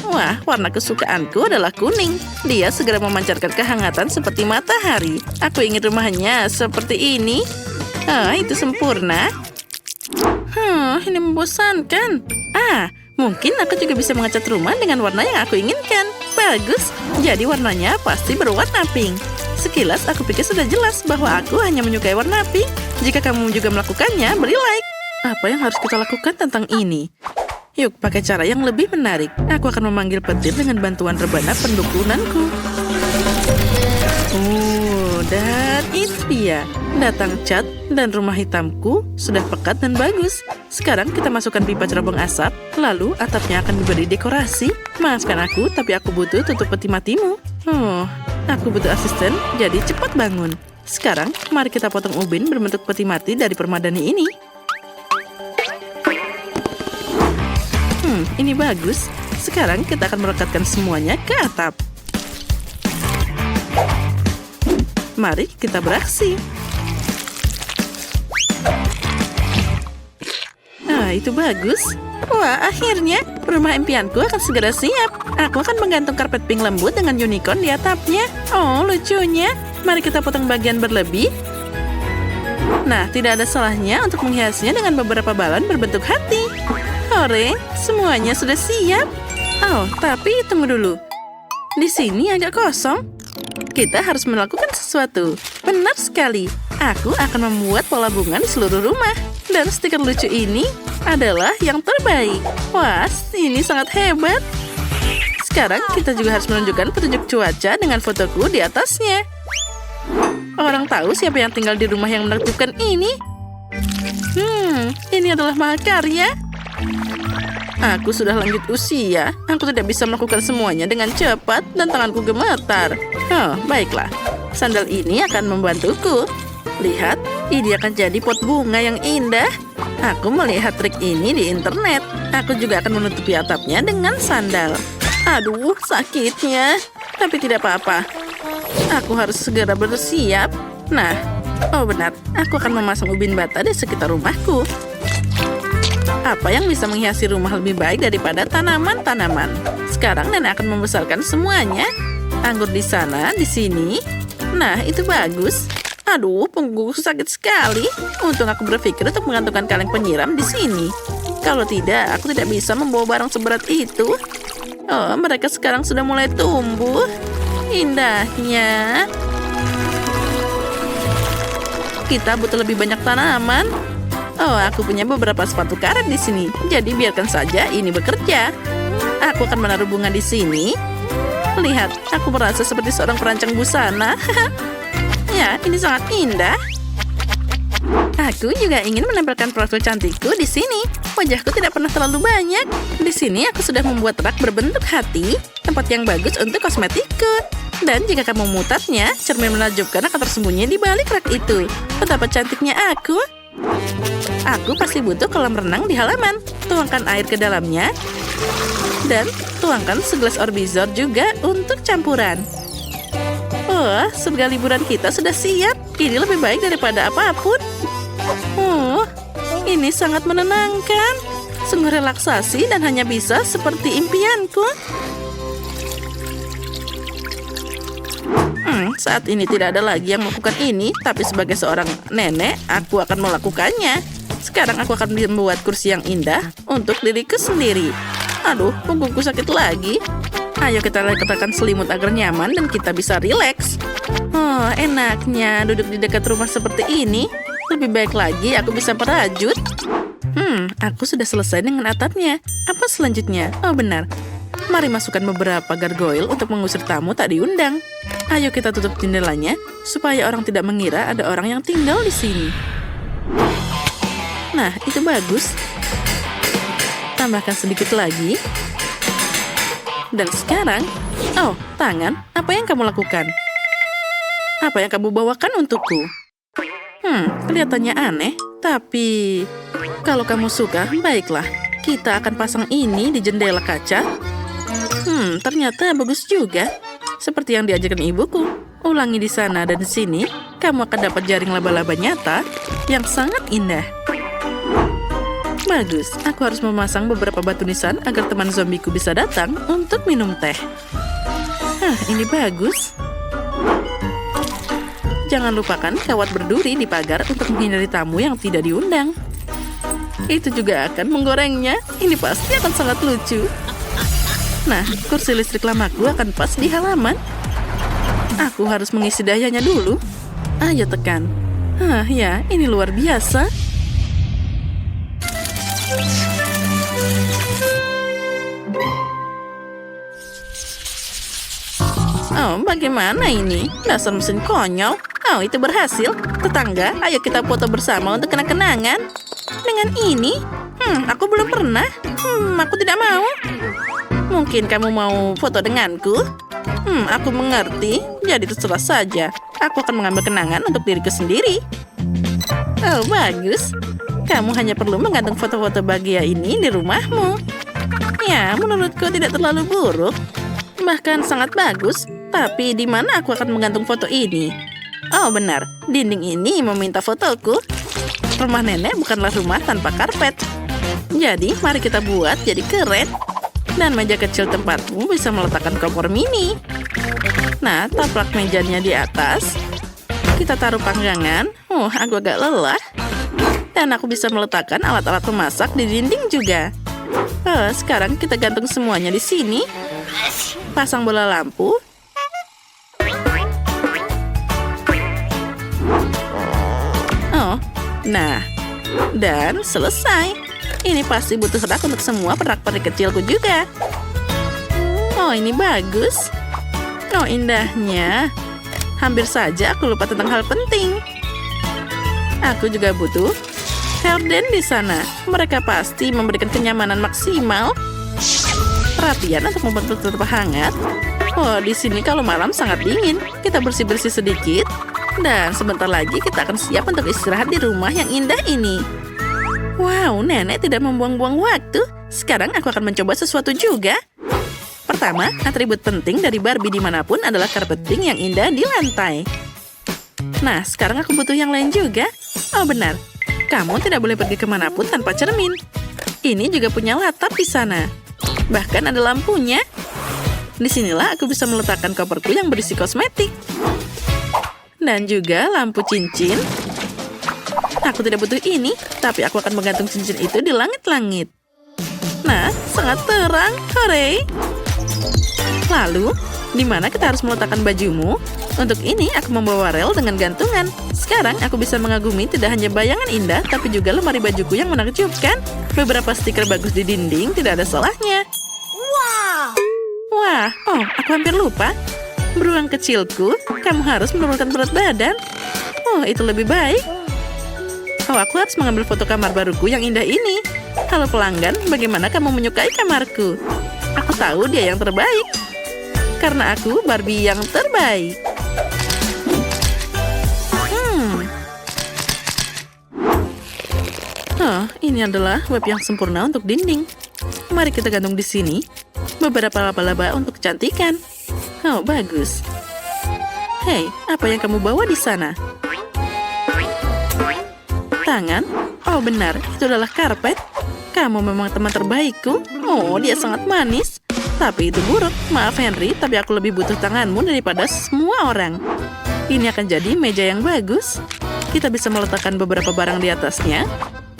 Wah, warna kesukaanku adalah kuning. Dia segera memancarkan kehangatan seperti matahari. Aku ingin rumahnya seperti ini. Itu sempurna. Ini membosankan. Mungkin aku juga bisa mengecat rumah dengan warna yang aku inginkan. Bagus, jadi warnanya pasti berwarna pink. Sekilas aku pikir sudah jelas bahwa aku hanya menyukai warna pink. Jika kamu juga melakukannya, beri like. Apa yang harus kita lakukan tentang ini? Yuk, pakai cara yang lebih menarik. Aku akan memanggil petir dengan bantuan rebana pendukunanku. Dan itu dia. Datang cat dan rumah hitamku sudah pekat dan bagus. Sekarang kita masukkan pipa cerobong asap, lalu atapnya akan diberi dekorasi. Maafkan aku, tapi aku butuh tutup peti matimu. Aku butuh asisten, jadi cepat bangun. Sekarang, mari kita potong ubin berbentuk peti mati dari permadani ini. Ini bagus. Sekarang kita akan merekatkan semuanya ke atap. Mari kita beraksi. Itu bagus. Wah, akhirnya rumah impianku akan segera siap. Aku akan menggantung karpet pink lembut dengan unicorn di atapnya. Lucunya. Mari kita potong bagian berlebih. Nah, tidak ada salahnya untuk menghiasnya dengan beberapa balon berbentuk hati. Hore, semuanya sudah siap. Tapi tunggu dulu. Di sini agak kosong. Kita harus melakukan sesuatu. Benar sekali. Aku akan membuat pola bunga di seluruh rumah. Dan stiker lucu ini adalah yang terbaik. Wah, ini sangat hebat. Sekarang kita juga harus menunjukkan petunjuk cuaca dengan fotoku di atasnya. Orang tahu siapa yang tinggal di rumah yang menakjubkan ini. Ini adalah mahakarya. Aku sudah lanjut usia. Aku tidak bisa melakukan semuanya dengan cepat dan tanganku gemetar. Baiklah. Sandal ini akan membantuku. Lihat, ini akan jadi pot bunga yang indah. Aku melihat trik ini di internet. Aku juga akan menutupi atapnya dengan sandal. Aduh, sakitnya. Tapi tidak apa-apa. Aku harus segera bersiap. Nah, benar. Aku akan memasang ubin bata di sekitar rumahku. Apa yang bisa menghiasi rumah lebih baik daripada tanaman-tanaman? Sekarang nenek akan membesarkan semuanya. Anggur di sana, di sini. Nah, itu bagus. Aduh, punggungku sakit sekali. Untung aku berpikir untuk menggantungkan kaleng penyiram di sini. Kalau tidak, aku tidak bisa membawa barang seberat itu. Mereka sekarang sudah mulai tumbuh. Indahnya. Kita butuh lebih banyak tanaman. Aku punya beberapa sepatu karet di sini. Jadi biarkan saja ini bekerja. Aku akan menaruh bunga di sini. Lihat, aku merasa seperti seorang perancang busana. Ya, ini sangat indah. Aku juga ingin menempelkan profil cantikku di sini. Wajahku tidak pernah terlalu banyak. Di sini aku sudah membuat rak berbentuk hati, tempat yang bagus untuk kosmetikku. Dan jika kamu memutarnya, cermin menakjubkan akan tersembunyi di balik rak itu. Betapa cantiknya aku. Aku pasti butuh kolam renang di halaman. Tuangkan air ke dalamnya. Dan tuangkan segelas Orbizor juga untuk campuran. Surga liburan kita sudah siap. Ini lebih baik daripada apapun. Ini sangat menenangkan. Sungguh relaksasi dan hanya bisa seperti impianku. Saat ini tidak ada lagi yang melakukan ini, tapi sebagai seorang nenek, aku akan melakukannya. Sekarang aku akan membuat kursi yang indah untuk diriku sendiri. Aduh, punggungku sakit lagi. Ayo kita letakkan selimut agar nyaman dan kita bisa rileks. Enaknya duduk di dekat rumah seperti ini. Lebih baik lagi aku bisa merajut. Aku sudah selesai dengan atapnya. Apa selanjutnya? Benar. Mari masukkan beberapa gargoyle untuk mengusir tamu tak diundang. Ayo kita tutup jendelanya supaya orang tidak mengira ada orang yang tinggal di sini. Nah, itu bagus. Tambahkan sedikit lagi. Dan sekarang, tangan, apa yang kamu lakukan? Apa yang kamu bawakan untukku? Kelihatannya aneh, tapi kalau kamu suka, baiklah. Kita akan pasang ini di jendela kaca. Ternyata bagus juga. Seperti yang diajarkan ibuku. Ulangi di sana dan di sini, kamu akan dapat jaring laba-laba nyata yang sangat indah. Bagus, aku harus memasang beberapa batu nisan agar teman zombiku bisa datang untuk minum teh. Ini bagus. Jangan lupakan kawat berduri di pagar untuk menghindari tamu yang tidak diundang. Itu juga akan menggorengnya. Ini pasti akan sangat lucu. Nah, kursi listrik lamaku akan pas di halaman. Aku harus mengisi dayanya dulu. Ayo tekan. Ya, ini luar biasa. Oh, bagaimana ini? Dasar mesin konyol. Oh, itu berhasil. Tetangga, ayo kita foto bersama untuk kenang-kenangan. Dengan ini? Aku belum pernah. Aku tidak mau. Mungkin kamu mau foto denganku? Aku mengerti. Jadi terserah saja. Aku akan mengambil kenangan untuk diriku sendiri. Oh, bagus. Kamu hanya perlu menggantung foto-foto bahagia ini di rumahmu. Ya, menurutku tidak terlalu buruk. Bahkan sangat bagus. Tapi di mana aku akan menggantung foto ini? Oh, benar. Dinding ini meminta fotoku. Rumah nenek bukanlah rumah tanpa karpet. Jadi, mari kita buat jadi keren. Dan meja kecil tempatmu bisa meletakkan kompor mini. Nah, taplak mejanya di atas. Kita taruh panggangan. Aku agak lelah. Dan aku bisa meletakkan alat-alat memasak di dinding juga. Sekarang kita gantung semuanya di sini. Pasang bola lampu. Nah, dan selesai. Ini pasti butuh rak untuk semua pernak-pernik kecilku juga. Oh, ini bagus. Oh, indahnya. Hampir saja aku lupa tentang hal penting. Aku juga butuh horden di sana. Mereka pasti memberikan kenyamanan maksimal. Perhatian untuk membuat tetap hangat. Oh, di sini kalau malam sangat dingin. Kita bersih-bersih sedikit. Dan sebentar lagi kita akan siap untuk istirahat di rumah yang indah ini. Wow, nenek tidak membuang-buang waktu. Sekarang aku akan mencoba sesuatu juga. Pertama, atribut penting dari Barbie dimanapun adalah karpeting yang indah di lantai. Nah, sekarang aku butuh yang lain juga. Oh, benar. Kamu tidak boleh pergi kemanapun tanpa cermin. Ini juga punya latap di sana. Bahkan ada lampunya. Disinilah aku bisa meletakkan koperku yang berisi kosmetik. Dan juga lampu cincin. Aku tidak butuh ini, tapi aku akan menggantung cincin itu di langit-langit. Nah, sangat terang. Hore! Lalu, di mana kita harus meletakkan bajumu? Untuk ini, aku membawa rel dengan gantungan. Sekarang, aku bisa mengagumi tidak hanya bayangan indah, tapi juga lemari bajuku yang menakjubkan. Beberapa stiker bagus di dinding, tidak ada salahnya. Wah, aku hampir lupa. Beruang kecilku, kamu harus menurunkan berat badan. Oh, itu lebih baik. Oh, aku harus mengambil foto kamar baruku yang indah ini. Halo pelanggan, bagaimana kamu menyukai kamarku? Aku tahu dia yang terbaik. Karena aku Barbie yang terbaik. Ini adalah web yang sempurna untuk dinding. Mari kita gantung di sini. Beberapa laba-laba untuk kecantikan. Oh, bagus. Hei, apa yang kamu bawa di sana? Tangan? Oh, benar. Itu adalah karpet. Kamu memang teman terbaikku. Oh, dia sangat manis. Tapi itu buruk. Maaf, Henry, tapi aku lebih butuh tanganmu daripada semua orang. Ini akan jadi meja yang bagus. Kita bisa meletakkan beberapa barang di atasnya.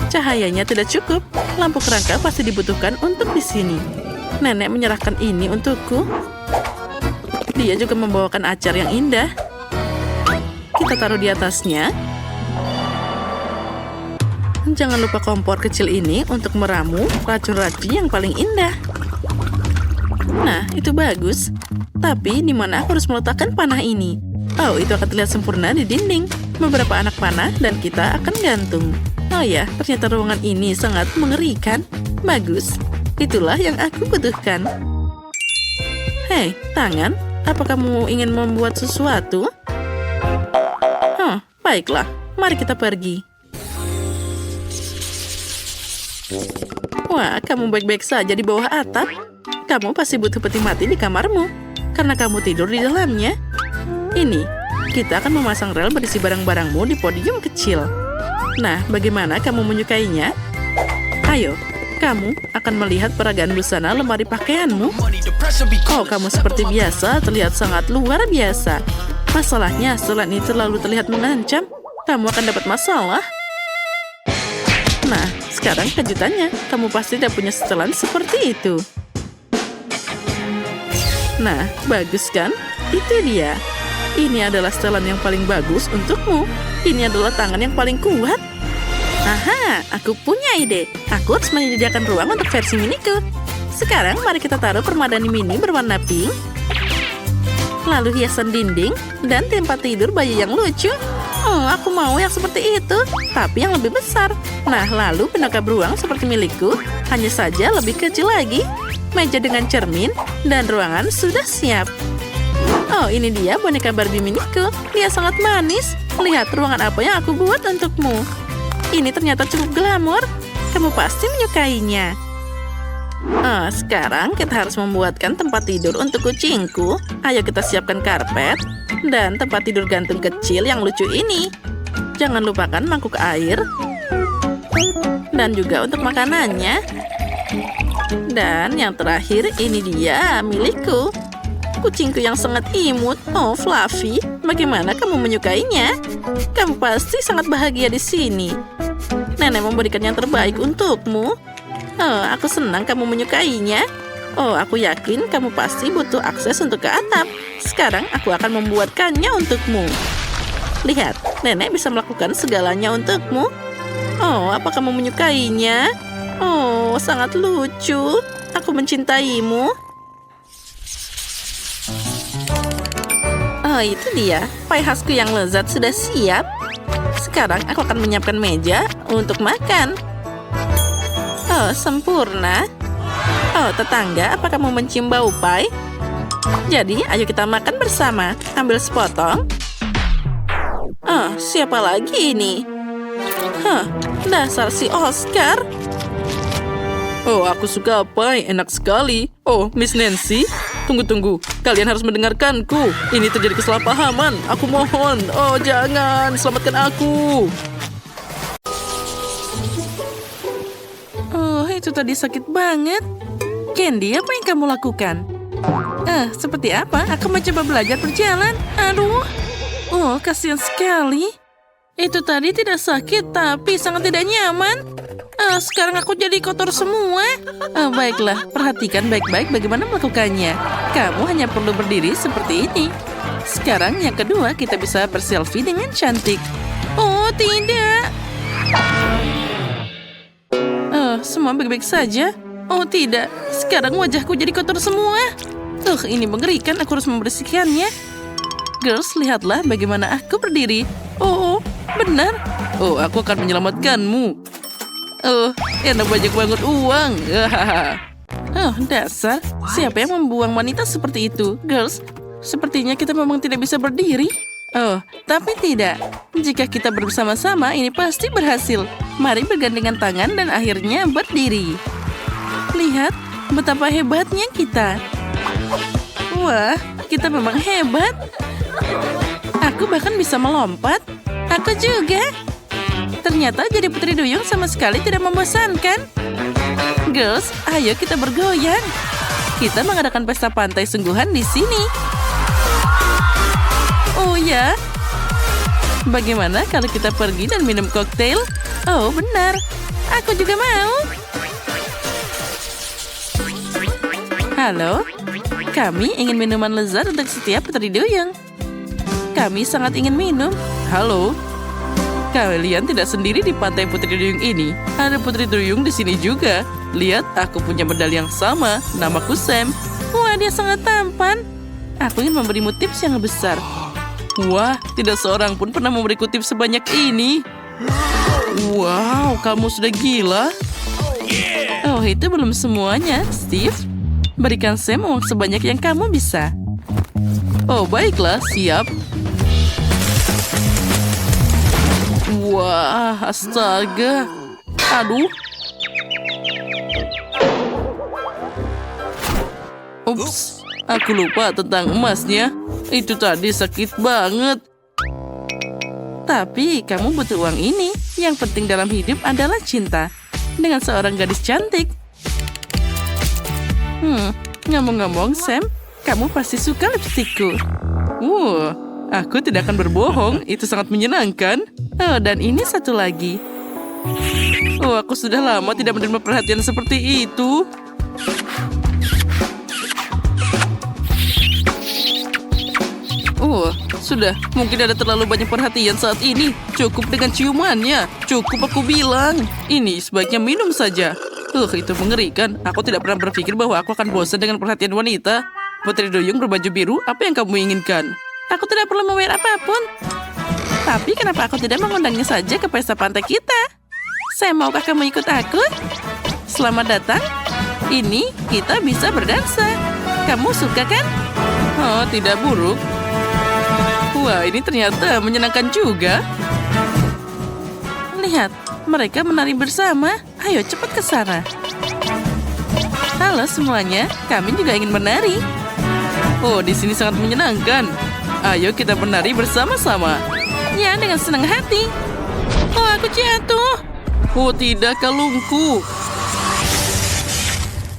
Cahayanya tidak cukup. Lampu kerangka pasti dibutuhkan untuk di sini. Nenek menyerahkan ini untukku. Dia juga membawakan acar yang indah. Kita taruh di atasnya. Jangan lupa kompor kecil ini untuk meramu racun-racun yang paling indah. Nah, itu bagus. Tapi di mana aku harus meletakkan panah ini? Oh, itu akan terlihat sempurna di dinding. Beberapa anak panah dan kita akan gantung. Oh ya, ternyata ruangan ini sangat mengerikan. Bagus. Itulah yang aku butuhkan. Hei, tangan. Apa kamu ingin membuat sesuatu? Baiklah. Mari kita pergi. Wah, kamu baik-baik saja di bawah atap. Kamu pasti butuh peti mati di kamarmu. Karena kamu tidur di dalamnya. Ini, kita akan memasang rel berisi barang-barangmu di podium kecil. Nah, bagaimana kamu menyukainya? Ayo, kamu akan melihat peragaan busana lemari pakaianmu. Oh, kamu seperti biasa terlihat sangat luar biasa. Masalahnya, setelan ini terlalu terlihat mengancam. Kamu akan dapat masalah. Nah, sekarang kejutannya. Kamu pasti tidak punya setelan seperti itu. Nah, bagus kan? Itu dia. Ini adalah setelan yang paling bagus untukmu. Ini adalah tangan yang paling kuat. Aha, aku punya ide. Aku harus menyediakan ruang untuk versi miniku. Sekarang mari kita taruh permadani mini berwarna pink. Lalu hiasan dinding dan tempat tidur bayi yang lucu. Oh, aku mau yang seperti itu, tapi yang lebih besar. Nah, lalu pendekap ruang seperti milikku, hanya saja lebih kecil lagi. Meja dengan cermin dan ruangan sudah siap. Oh, ini dia boneka Barbie miniku. Dia sangat manis. Lihat ruangan apa yang aku buat untukmu. Ini ternyata cukup glamor. Kamu pasti menyukainya. Oh, sekarang kita harus membuatkan tempat tidur untuk kucingku. Ayo kita siapkan karpet dan tempat tidur gantung kecil yang lucu ini. Jangan lupakan mangkuk air. Dan juga untuk makanannya. Dan yang terakhir ini dia milikku. Kucingku yang sangat imut. Oh, Fluffy, bagaimana kamu menyukainya? Kamu pasti sangat bahagia di sini. Nenek memberikan yang terbaik untukmu. Oh, aku senang kamu menyukainya. Oh, aku yakin kamu pasti butuh akses untuk ke atap. Sekarang aku akan membuatkannya untukmu. Lihat, nenek bisa melakukan segalanya untukmu. Oh, apa kamu menyukainya? Oh, sangat lucu. Aku mencintaimu. Oh, itu dia. Pai khasku yang lezat sudah siap. Sekarang aku akan menyiapkan meja untuk makan. Oh, sempurna. Oh, tetangga, apa kamu mencium bau pai? Jadi, ayo kita makan bersama. Ambil sepotong. Oh, siapa lagi ini? Dasar si Oscar. Oh, aku suka pai. Enak sekali. Oh, Miss Nancy. Tunggu. Kalian harus mendengarkanku. Ini terjadi kesalahpahaman. Aku mohon. Oh, jangan. Selamatkan aku. Oh, itu tadi sakit banget. Candy, apa yang kamu lakukan? Seperti apa? Aku mencoba belajar berjalan. Aduh. Oh, kasihan sekali. Itu tadi tidak sakit, tapi sangat tidak nyaman. Sekarang aku jadi kotor semua. Baiklah, perhatikan baik-baik bagaimana melakukannya. Kamu hanya perlu berdiri seperti ini. Sekarang yang kedua, kita bisa berselfie dengan cantik. Oh, tidak. Semua baik-baik saja. Oh, tidak. Sekarang wajahku jadi kotor semua. Ini mengerikan. Aku harus membersihkannya. Girls, lihatlah bagaimana aku berdiri. Oh, benar. Oh, aku akan menyelamatkanmu. Oh, enak banyak banget uang. Oh, dasar. Siapa yang membuang wanita seperti itu? Girls, sepertinya kita memang tidak bisa berdiri. Oh, tapi tidak. Jika kita bersama-sama, ini pasti berhasil. Mari bergandengan tangan dan akhirnya berdiri. Lihat, betapa hebatnya kita. Wah, kita memang hebat. Aku bahkan bisa melompat. Aku juga. Ternyata jadi putri duyung sama sekali tidak membosankan. Girls, ayo kita bergoyang. Kita mengadakan pesta pantai sungguhan di sini. Oh ya, bagaimana kalau kita pergi dan minum koktail? Oh benar, aku juga mau. Halo, kami ingin minuman lezat untuk setiap putri duyung. Kami sangat ingin minum. Halo, kalian tidak sendiri di pantai putri duyung ini. Ada putri duyung di sini juga. Lihat, aku punya medali yang sama. Namaku Sam. Wah, dia sangat tampan. Aku ingin memberimu tips yang besar. Wah, tidak seorang pun pernah memberiku tips sebanyak ini. Wow, kamu sudah gila. Oh, itu belum semuanya, Steve. Berikan Sam uang sebanyak yang kamu bisa. Oh, baiklah, siap. Wah, astaga. Aduh. Ups, aku lupa tentang emasnya. Itu tadi sakit banget. Tapi kamu butuh uang ini. Yang penting dalam hidup adalah cinta. dengan seorang gadis cantik. Ngomong-ngomong, Sam, kamu pasti suka lipstikku. Aku tidak akan berbohong. Itu sangat menyenangkan. Oh, dan ini satu lagi. Oh, aku sudah lama tidak menerima perhatian seperti itu. Oh, sudah. Mungkin ada terlalu banyak perhatian saat ini. Cukup dengan ciumannya. Cukup aku bilang. Ini sebaiknya minum saja. Itu mengerikan. Aku tidak pernah berpikir bahwa aku akan bosan dengan perhatian wanita. Putri Duyung berbaju biru, apa yang kamu inginkan? Aku tidak perlu membayar apapun. Tapi kenapa aku tidak mengundangnya saja ke pesta pantai kita? Maukah kamu ikut aku? Selamat datang. Ini kita bisa berdansa. Kamu suka kan? Oh, tidak buruk. Wah, ini ternyata menyenangkan juga. Lihat, mereka menari bersama. Ayo cepat ke sana. Halo semuanya, kami juga ingin menari. Oh, di sini sangat menyenangkan. Ayo kita menari bersama-sama. Ya, dengan senang hati. Oh, aku jatuh. Oh, tidak, kalungku.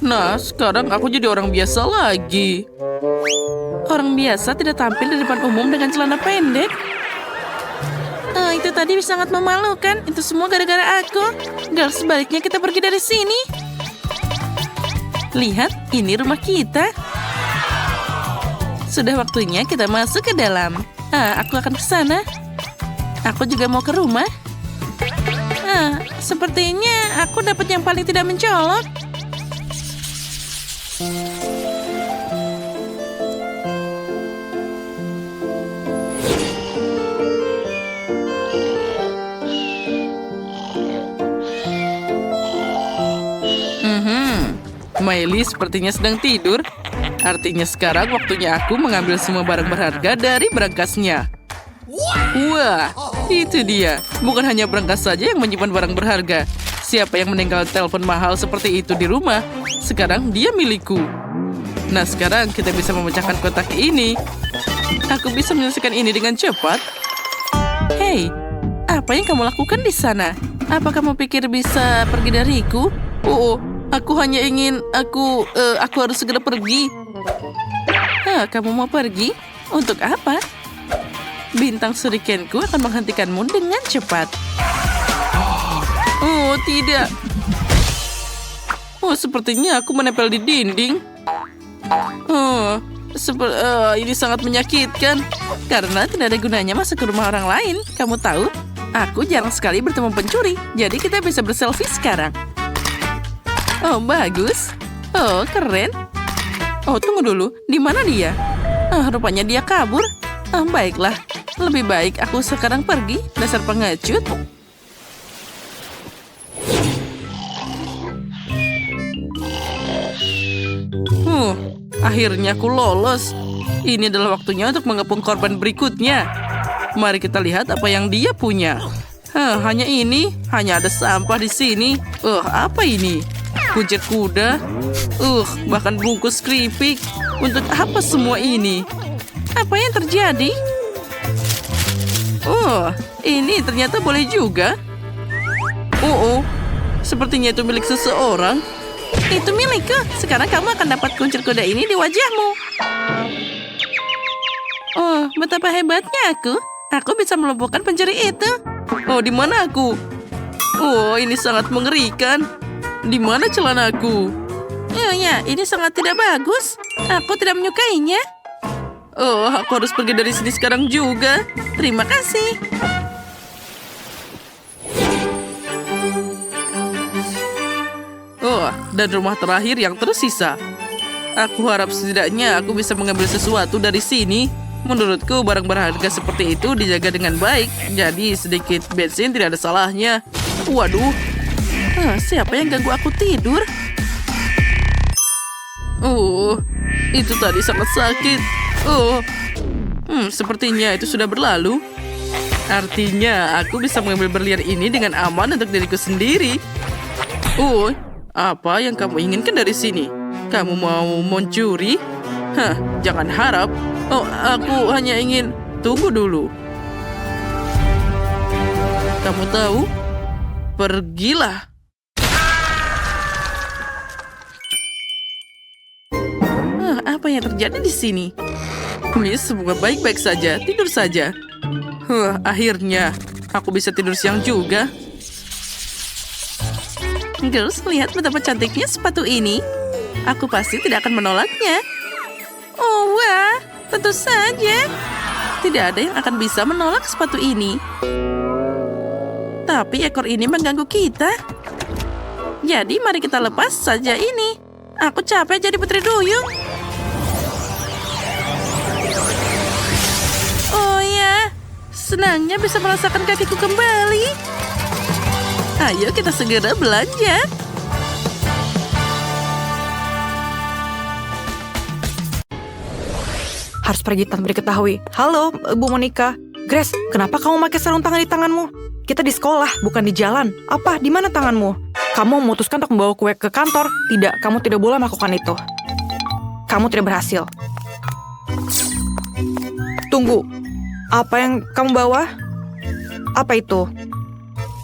Nah, sekarang aku jadi orang biasa lagi. Orang biasa tidak tampil di depan umum dengan celana pendek. Itu tadi sangat memalukan. Itu semua gara-gara aku. Dan sebaliknya kita pergi dari sini. Lihat, ini rumah kita. Sudah waktunya kita masuk ke dalam. Aku akan ke sana. Aku juga mau ke rumah. Sepertinya aku dapat yang paling tidak mencolok. Miley sepertinya sedang tidur. Artinya sekarang waktunya aku mengambil semua barang berharga dari berangkasnya. Wah, itu dia. Bukan hanya berangkas saja yang menyimpan barang berharga. Siapa yang meninggal telepon mahal seperti itu di rumah, sekarang dia milikku. Nah, sekarang kita bisa memecahkan kotak ini. Aku bisa menyelesaikan ini dengan cepat. Hei, apa yang kamu lakukan di sana? Apa kamu pikir bisa pergi dariku? Aku hanya ingin... Aku harus segera pergi. Kamu mau pergi? Untuk apa? Bintang shurikenku akan menghentikanmu dengan cepat. Oh, tidak. Oh, sepertinya aku menempel di dinding. Ini sangat menyakitkan. Karena tidak ada gunanya masuk ke rumah orang lain. Kamu tahu, aku jarang sekali bertemu pencuri. Jadi kita bisa berselfie sekarang. Oh, bagus. Oh, keren. Oh, tunggu dulu. Di mana dia? Rupanya dia kabur. Baiklah. Lebih baik aku sekarang pergi. Dasar pengecut. Akhirnya aku lolos. Ini adalah waktunya untuk mengepung korban berikutnya. Mari kita lihat apa yang dia punya. Hanya ini. Hanya ada sampah di sini. Apa ini? Kuncir kuda. Bahkan bungkus keripik. Untuk apa semua ini? Apa yang terjadi? Ini ternyata boleh juga. Sepertinya itu milik seseorang. Itu milikku. Sekarang kamu akan dapat kuncir kuda ini di wajahmu. Betapa hebatnya aku. Aku bisa melumpuhkan pencuri itu. Di mana aku? Ini sangat mengerikan. Di mana celanaku? Ya, ini sangat tidak bagus. Aku tidak menyukainya. Aku harus pergi dari sini sekarang juga. Terima kasih. Dan rumah terakhir yang tersisa. Aku harap setidaknya aku bisa mengambil sesuatu dari sini. Menurutku barang berharga seperti itu dijaga dengan baik. Jadi sedikit bensin tidak ada salahnya. Waduh. Siapa yang ganggu aku tidur? Itu tadi sangat sakit. Sepertinya itu sudah berlalu. Artinya aku bisa mengambil berlian ini dengan aman untuk diriku sendiri. Apa yang kamu inginkan dari sini? Kamu mau mencuri? Jangan harap. Aku hanya ingin... Tunggu dulu. Kamu tahu? Pergilah. Apa yang terjadi di sini? Miss, semua baik-baik saja. Tidur saja. Akhirnya aku bisa tidur siang juga. Girls, lihat betapa cantiknya sepatu ini. Aku pasti tidak akan menolaknya. Oh, wah. Tentu saja. Tidak ada yang akan bisa menolak sepatu ini. Tapi ekor ini mengganggu kita. Jadi mari kita lepas saja ini. Aku capek jadi putri duyung. Oh ya, senangnya bisa merasakan kakiku kembali. Ayo kita segera belanja. Harus pergi tanpa diketahui. Halo, Bu Monica. Grace, kenapa kamu pakai sarung tangan di tanganmu? Kita di sekolah, bukan di jalan. Apa? Di mana tanganmu? Kamu memutuskan untuk membawa kue ke kantor. Tidak, kamu tidak boleh melakukan itu. Kamu tidak berhasil. Tunggu. Apa yang kamu bawa? Apa itu?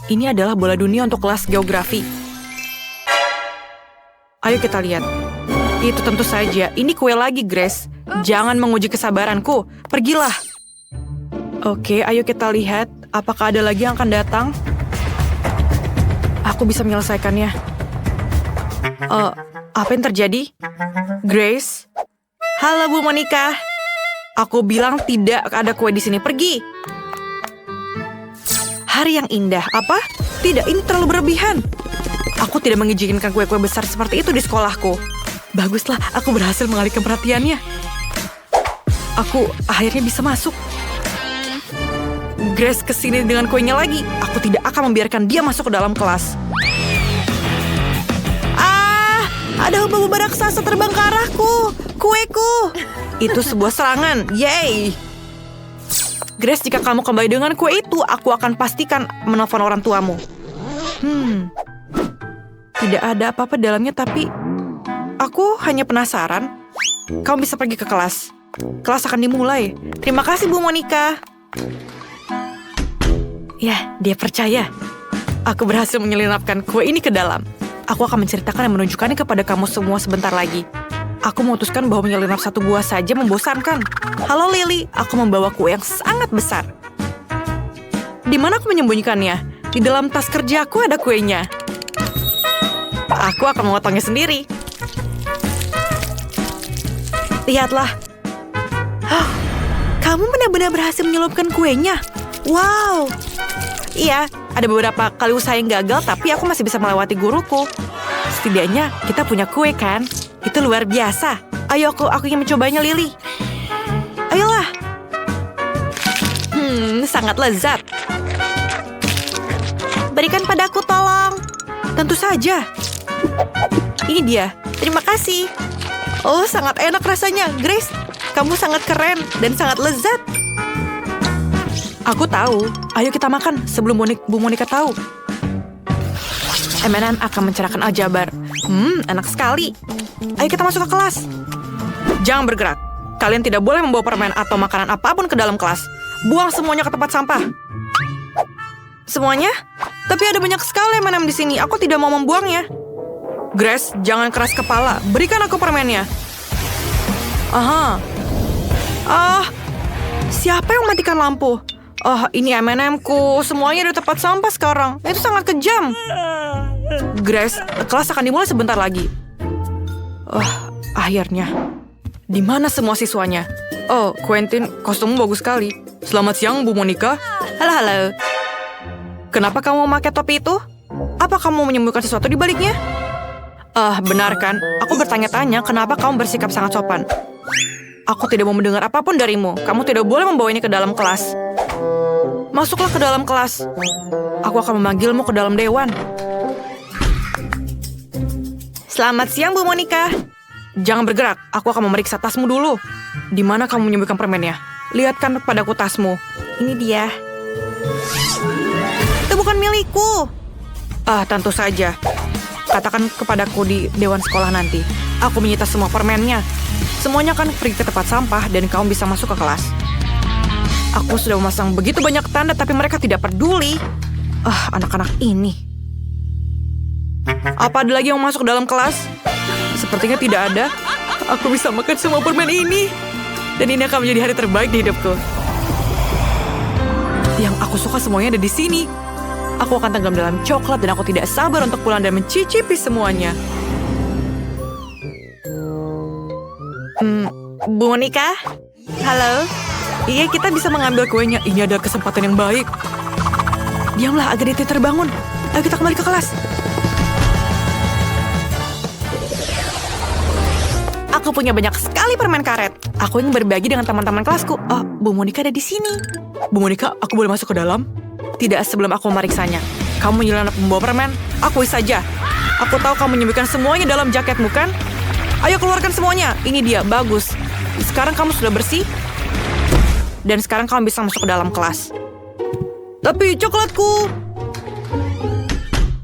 Ini adalah bola dunia untuk kelas geografi. Ayo kita lihat. Itu tentu saja. Ini kue lagi, Grace. Jangan menguji kesabaranku. Pergilah. Oke, ayo kita lihat. Apakah ada lagi yang akan datang? Aku bisa menyelesaikannya. Apa yang terjadi? Grace? Halo, Bu Monica. Aku bilang tidak ada kue di sini. Pergi. Hari yang indah. Apa? Tidak, ini terlalu berlebihan. Aku tidak mengizinkan kue-kue besar seperti itu di sekolahku. Baguslah, aku berhasil mengalihkan perhatiannya. Aku akhirnya bisa masuk. Grace kesini dengan kuenya lagi. Aku tidak akan membiarkan dia masuk ke dalam kelas. Ada hubungan raksasa terbang ke arahku. Kueku. Itu sebuah serangan. Yeay. Grace, jika kamu kembali dengan kue itu, aku akan pastikan menelpon orang tuamu. Tidak ada apa-apa dalamnya, tapi aku hanya penasaran. Kamu bisa pergi ke kelas. Kelas akan dimulai. Terima kasih, Bu Monica. Ya, dia percaya. Aku berhasil menyelinapkan kue ini ke dalam. Aku akan menceritakan dan menunjukkannya kepada kamu semua sebentar lagi. Aku memutuskan bahwa menyelinap satu buah saja membosankan. Halo Lily, aku membawa kue yang sangat besar. Di mana aku menyembunyikannya? Di dalam tas kerjaku ada kuenya. Aku akan memotongnya sendiri. Lihatlah. Kamu benar-benar berhasil menyelupkan kuenya. Wow. Iya, ada beberapa kali usaha yang gagal, tapi aku masih bisa melewati guruku. Setidaknya kita punya kue, kan? Itu luar biasa. Ayo, aku ingin mencobanya, Lily. Ayolah. Sangat lezat. Berikan padaku, tolong. Tentu saja. Ini dia. Terima kasih. Oh, sangat enak rasanya. Grace, kamu sangat keren dan sangat lezat. Aku tahu. Ayo kita makan sebelum Bu Monica tahu. M&M akan mencerahkan aljabar. Enak sekali. Ayo kita masuk ke kelas. Jangan bergerak. Kalian tidak boleh membawa permen atau makanan apapun ke dalam kelas. Buang semuanya ke tempat sampah. Semuanya? Tapi ada banyak sekali M&M di sini. Aku tidak mau membuangnya. Grace, jangan keras kepala. Berikan aku permennya. Siapa yang mematikan lampu? Ini M&M-ku. Semuanya di tempat sampah sekarang. Itu sangat kejam. Grace, kelas akan dimulai sebentar lagi. Akhirnya. Di mana semua siswanya? Oh, Quentin, kostummu bagus sekali. Selamat siang, Bu Monica. Halo. Kenapa kamu memakai topi itu? Apa kamu menyembunyikan sesuatu di baliknya? Benar kan? Aku bertanya-tanya kenapa kamu bersikap sangat sopan. Aku tidak mau mendengar apapun darimu. Kamu tidak boleh membawa ini ke dalam kelas. Masuklah ke dalam kelas. Aku akan memanggilmu ke dalam dewan. Selamat siang, Bu Monica. Jangan bergerak. Aku akan memeriksa tasmu dulu. Di mana kamu menyembunyikan permennya? Lihatkan padaku tasmu. Ini dia. Itu bukan milikku. Tentu saja. Katakan kepadaku di dewan sekolah nanti. Aku menyita semua permennya. Semuanya akan pergi ke tempat sampah dan kamu bisa masuk ke kelas. Aku sudah memasang begitu banyak tanda, tapi mereka tidak peduli. Anak-anak ini. Apa ada lagi yang masuk dalam kelas? Sepertinya tidak ada. aku bisa makan semua permen ini. Dan ini akan menjadi hari terbaik di hidupku. Yang aku suka semuanya ada di sini. Aku akan tenggelam dalam coklat dan aku tidak sabar untuk pulang dan mencicipi semuanya. Bu Monica? Halo? Iya, kita bisa mengambil kuenya. Ini adalah kesempatan yang baik. Diamlah agar dia terbangun. Ayo kita kembali ke kelas. Aku punya banyak sekali permen karet. Aku ingin berbagi dengan teman-teman kelasku. Oh, Bu Monica ada di sini. Bu Monica, aku boleh masuk ke dalam? Tidak sebelum aku memeriksanya. Kamu nyelana pembawa permen? Akui saja. Aku tahu kamu menyembunyikan semuanya dalam jaketmu, kan? Ayo keluarkan semuanya. Ini dia, bagus. Sekarang kamu sudah bersih. Dan sekarang kamu bisa masuk ke dalam kelas. Tapi coklatku.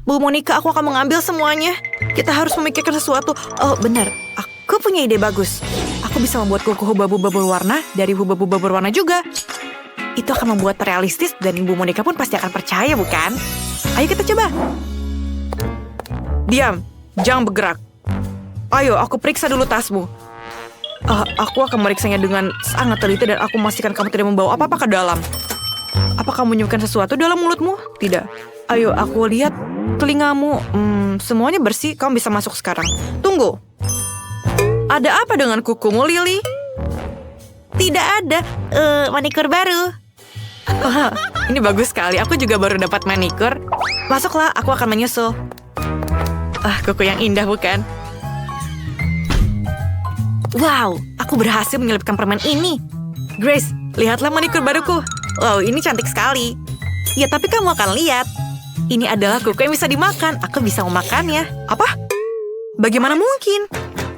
Bu Monica, aku akan mengambil semuanya. Kita harus memikirkan sesuatu. Oh, benar. Aku punya ide bagus. Aku bisa membuat kuku hubba-bubba berwarna dari hubba-bubba berwarna juga. Itu akan membuat realistis dan Bu Monica pun pasti akan percaya, bukan? Ayo kita coba. Diam, jangan bergerak. Ayo, aku periksa dulu tasmu. Aku akan meriksanya dengan sangat teliti dan aku memastikan kamu tidak membawa apa-apa ke dalam. Apa kamu menyimpan sesuatu dalam mulutmu? Tidak. Ayo, aku lihat telingamu. Semuanya bersih, kamu bisa masuk sekarang. Tunggu. Ada apa dengan kukumu, Lily? Tidak ada. Manikur baru. Ini bagus sekali. Aku juga baru dapat manikur. Masuklah, aku akan menyusul. Kuku yang indah, bukan? Wow, aku berhasil menyelipkan permen ini. Grace, lihatlah manikur baruku. Wow, ini cantik sekali. Ya, tapi kamu akan lihat. Ini adalah kuku yang bisa dimakan. Aku bisa memakannya. Apa? Bagaimana mungkin?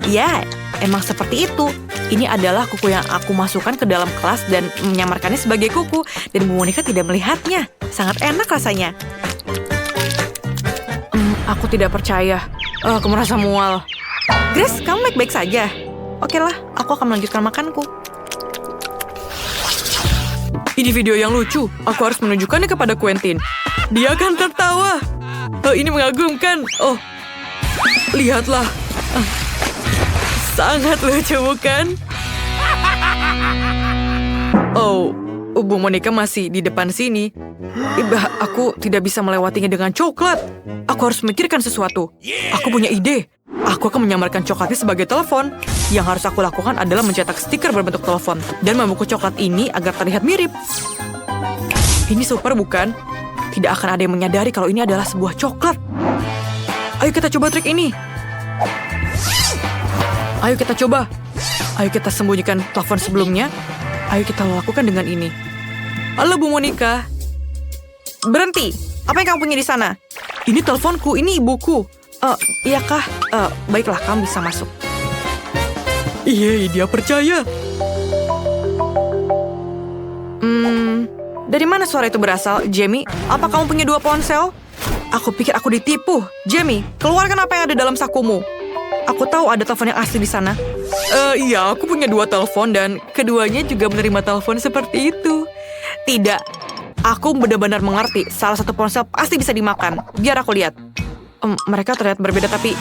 Ya, emang seperti itu. Ini adalah kuku yang aku masukkan ke dalam kelas dan menyamarkannya sebagai kuku. Dan Bu Monica tidak melihatnya. Sangat enak rasanya. Aku tidak percaya. Aku merasa mual. Grace, kamu baik-baik saja. Oke lah, aku akan melanjutkan makanku. Ini video yang lucu. Aku harus menunjukkannya kepada Quentin. Dia akan tertawa. Ini mengagumkan. Oh, lihatlah. Sangat lucu, bukan? Oh, Bu Monica masih di depan sini. Aku tidak bisa melewatinya dengan coklat. Aku harus memikirkan sesuatu. Aku punya ide. Aku akan menyamarkan coklatnya sebagai telepon. Yang harus aku lakukan adalah mencetak stiker berbentuk telepon dan membungkus coklat ini agar terlihat mirip. Ini super, bukan? Tidak akan ada yang menyadari kalau ini adalah sebuah coklat. Ayo kita coba trik ini. Ayo kita coba. Ayo kita sembunyikan telepon sebelumnya. Ayo kita lakukan dengan ini. Halo Bu Monica. Berhenti. Apa yang kamu punya di sana? Ini teleponku, ini ibuku. Iyakah? Baiklah, kamu bisa masuk. Iya, dia percaya. Dari mana suara itu berasal, Jamie? Apa kamu punya 2 ponsel? Aku pikir aku ditipu. Jamie, keluarkan apa yang ada dalam sakumu. Aku tahu ada telepon yang asli di sana. Iya, aku punya 2 telepon dan keduanya juga menerima telepon seperti itu. Tidak, aku benar-benar mengerti. Salah satu ponsel pasti bisa dimakan. Biar aku lihat. Mereka terlihat berbeda tapi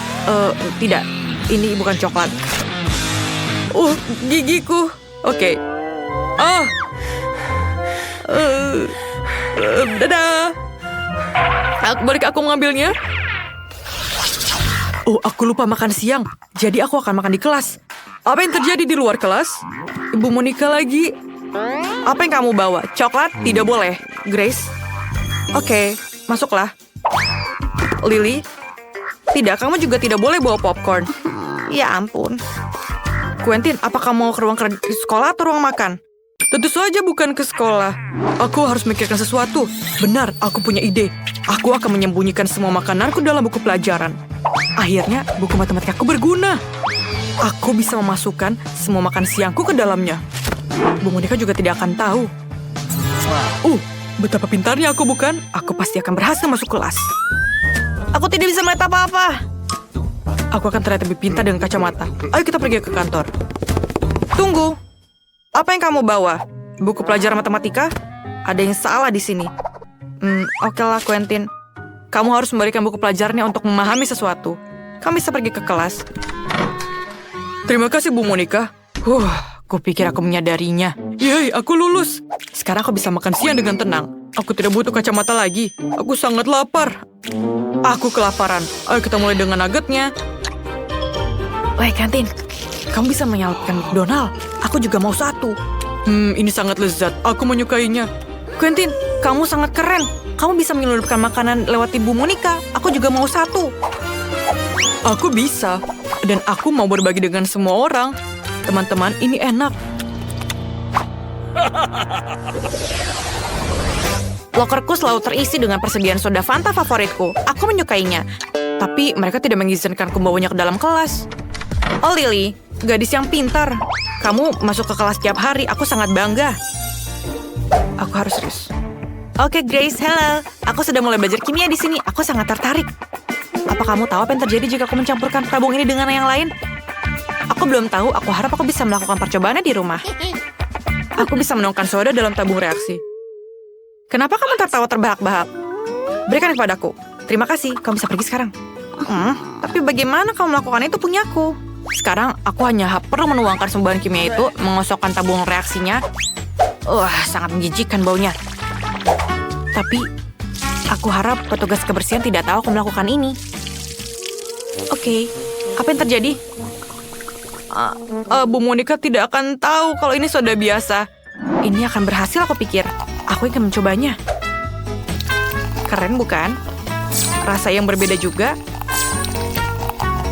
tidak. Ini bukan coklat. Gigiku. Oke. Dadah. Bolehkah aku mengambilnya? Aku lupa makan siang. Jadi aku akan makan di kelas. Apa yang terjadi di luar kelas? Ibu Monica lagi. Apa yang kamu bawa? Coklat? Tidak boleh. Grace? Oke, masuklah. Lily? Tidak, kamu juga tidak boleh bawa popcorn. Ya ampun. Quentin, apa kamu mau ke ruang sekolah atau ruang makan? Tentu saja bukan ke sekolah. Aku harus memikirkan sesuatu. Benar, aku punya ide. Aku akan menyembunyikan semua makananku dalam buku pelajaran. Akhirnya, buku matematikaku berguna. Aku bisa memasukkan semua makan siangku ke dalamnya. Bu Monica juga tidak akan tahu. Betapa pintarnya aku, bukan? Aku pasti akan berhasil masuk kelas. Aku tidak bisa melihat apa-apa. Aku akan terlihat lebih pintar dengan kacamata. Ayo kita pergi ke kantor. Tunggu. Apa yang kamu bawa? Buku pelajaran matematika? Ada yang salah di sini. Oke lah, Quentin. Kamu harus memberikan buku pelajarannya untuk memahami sesuatu. Kamu bisa pergi ke kelas. Terima kasih, Bu Monica. Kupikir aku menyadarinya. Yeay, aku lulus. Sekarang aku bisa makan siang dengan tenang. Aku tidak butuh kacamata lagi. Aku sangat lapar. Aku kelaparan. Ayo kita mulai dengan nuggetnya. Woi, kantin. Kamu bisa menyalakan McDonald. Aku juga mau satu. Ini sangat lezat. Aku menyukainya. Quentin, kamu sangat keren. Kamu bisa menyelundupkan makanan lewat Ibu Monica. Aku juga mau satu. Aku bisa. Dan aku mau berbagi dengan semua orang. Teman-teman, ini enak. Lokerku selalu terisi dengan persediaan soda Fanta favoritku. Aku menyukainya. Tapi mereka tidak mengizinkanku membawanya ke dalam kelas. Oh, Lily, gadis yang pintar. Kamu masuk ke kelas tiap hari. Aku sangat bangga. Aku harus serius. Oke, Grace, hello. Aku sudah mulai belajar kimia di sini. Aku sangat tertarik. Apa kamu tahu apa yang terjadi jika aku mencampurkan tabung ini dengan yang lain? Aku belum tahu. Aku harap aku bisa melakukan percobaannya di rumah. Aku bisa menuangkan soda dalam tabung reaksi. Kenapa kamu tertawa terbahak-bahak? Berikan kepadaku. Terima kasih. Kamu bisa pergi sekarang. Tapi bagaimana kamu melakukan itu punyaku? Sekarang aku hanya perlu menuangkan semua bahan kimia itu, mengosokkan tabung reaksinya. Sangat menjijikkan baunya. Tapi aku harap petugas kebersihan tidak tahu aku melakukan ini. Oke, apa yang terjadi? Bu Monica tidak akan tahu kalau ini soda biasa. Ini akan berhasil, aku pikir. Aku ingin mencobanya. Keren, bukan? Rasa yang berbeda juga.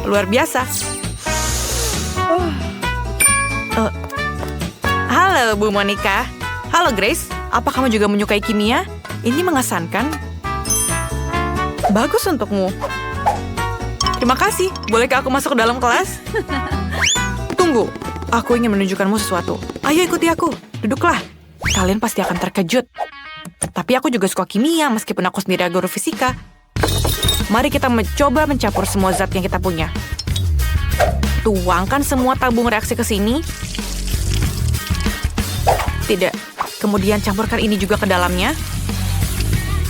Luar biasa. Halo, Bu Monica. Halo, Grace. Apa kamu juga menyukai kimia? Ini mengesankan. Bagus untukmu. Terima kasih. Bolehkah aku masuk ke dalam kelas? Tunggu. Aku ingin menunjukkanmu sesuatu. Ayo ikuti aku. Duduklah. Kalian pasti akan terkejut. Tapi aku juga suka kimia meskipun aku sendiri guru fisika. Mari kita mencoba mencampur semua zat yang kita punya. Tuangkan semua tabung reaksi ke sini. Tidak. Kemudian campurkan ini juga ke dalamnya.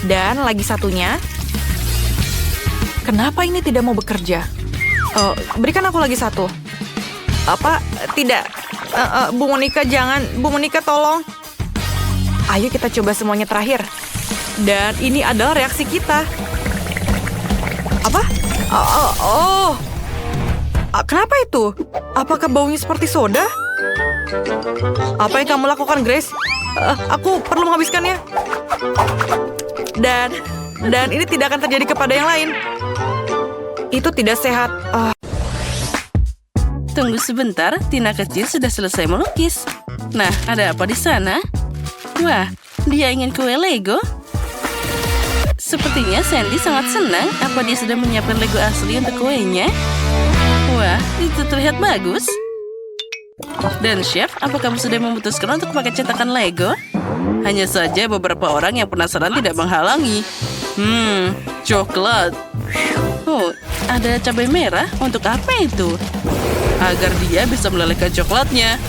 Dan lagi satunya. Kenapa ini tidak mau bekerja? Berikan aku lagi satu. Apa? Tidak. Bu Monica, jangan. Bu Monica, tolong. Ayo kita coba semuanya terakhir. Dan ini adalah reaksi kita. Apa? Kenapa itu? Apakah baunya seperti soda? Apa yang kamu lakukan, Grace? Aku perlu menghabiskannya. Dan ini tidak akan terjadi kepada yang lain. Itu tidak sehat. Tunggu sebentar, Tina kecil sudah selesai melukis. Nah, ada apa di sana? Wah, dia ingin kue Lego? Sepertinya Sandy sangat senang. Apa dia sudah menyiapkan Lego asli untuk kuenya? Wah, itu terlihat bagus. Dan Chef, apa kamu sudah memutuskan untuk pakai cetakan Lego? Hanya saja beberapa orang yang penasaran tidak menghalangi. Coklat. Oh, ada cabai merah. Untuk apa itu? Agar dia bisa melelehkan coklatnya.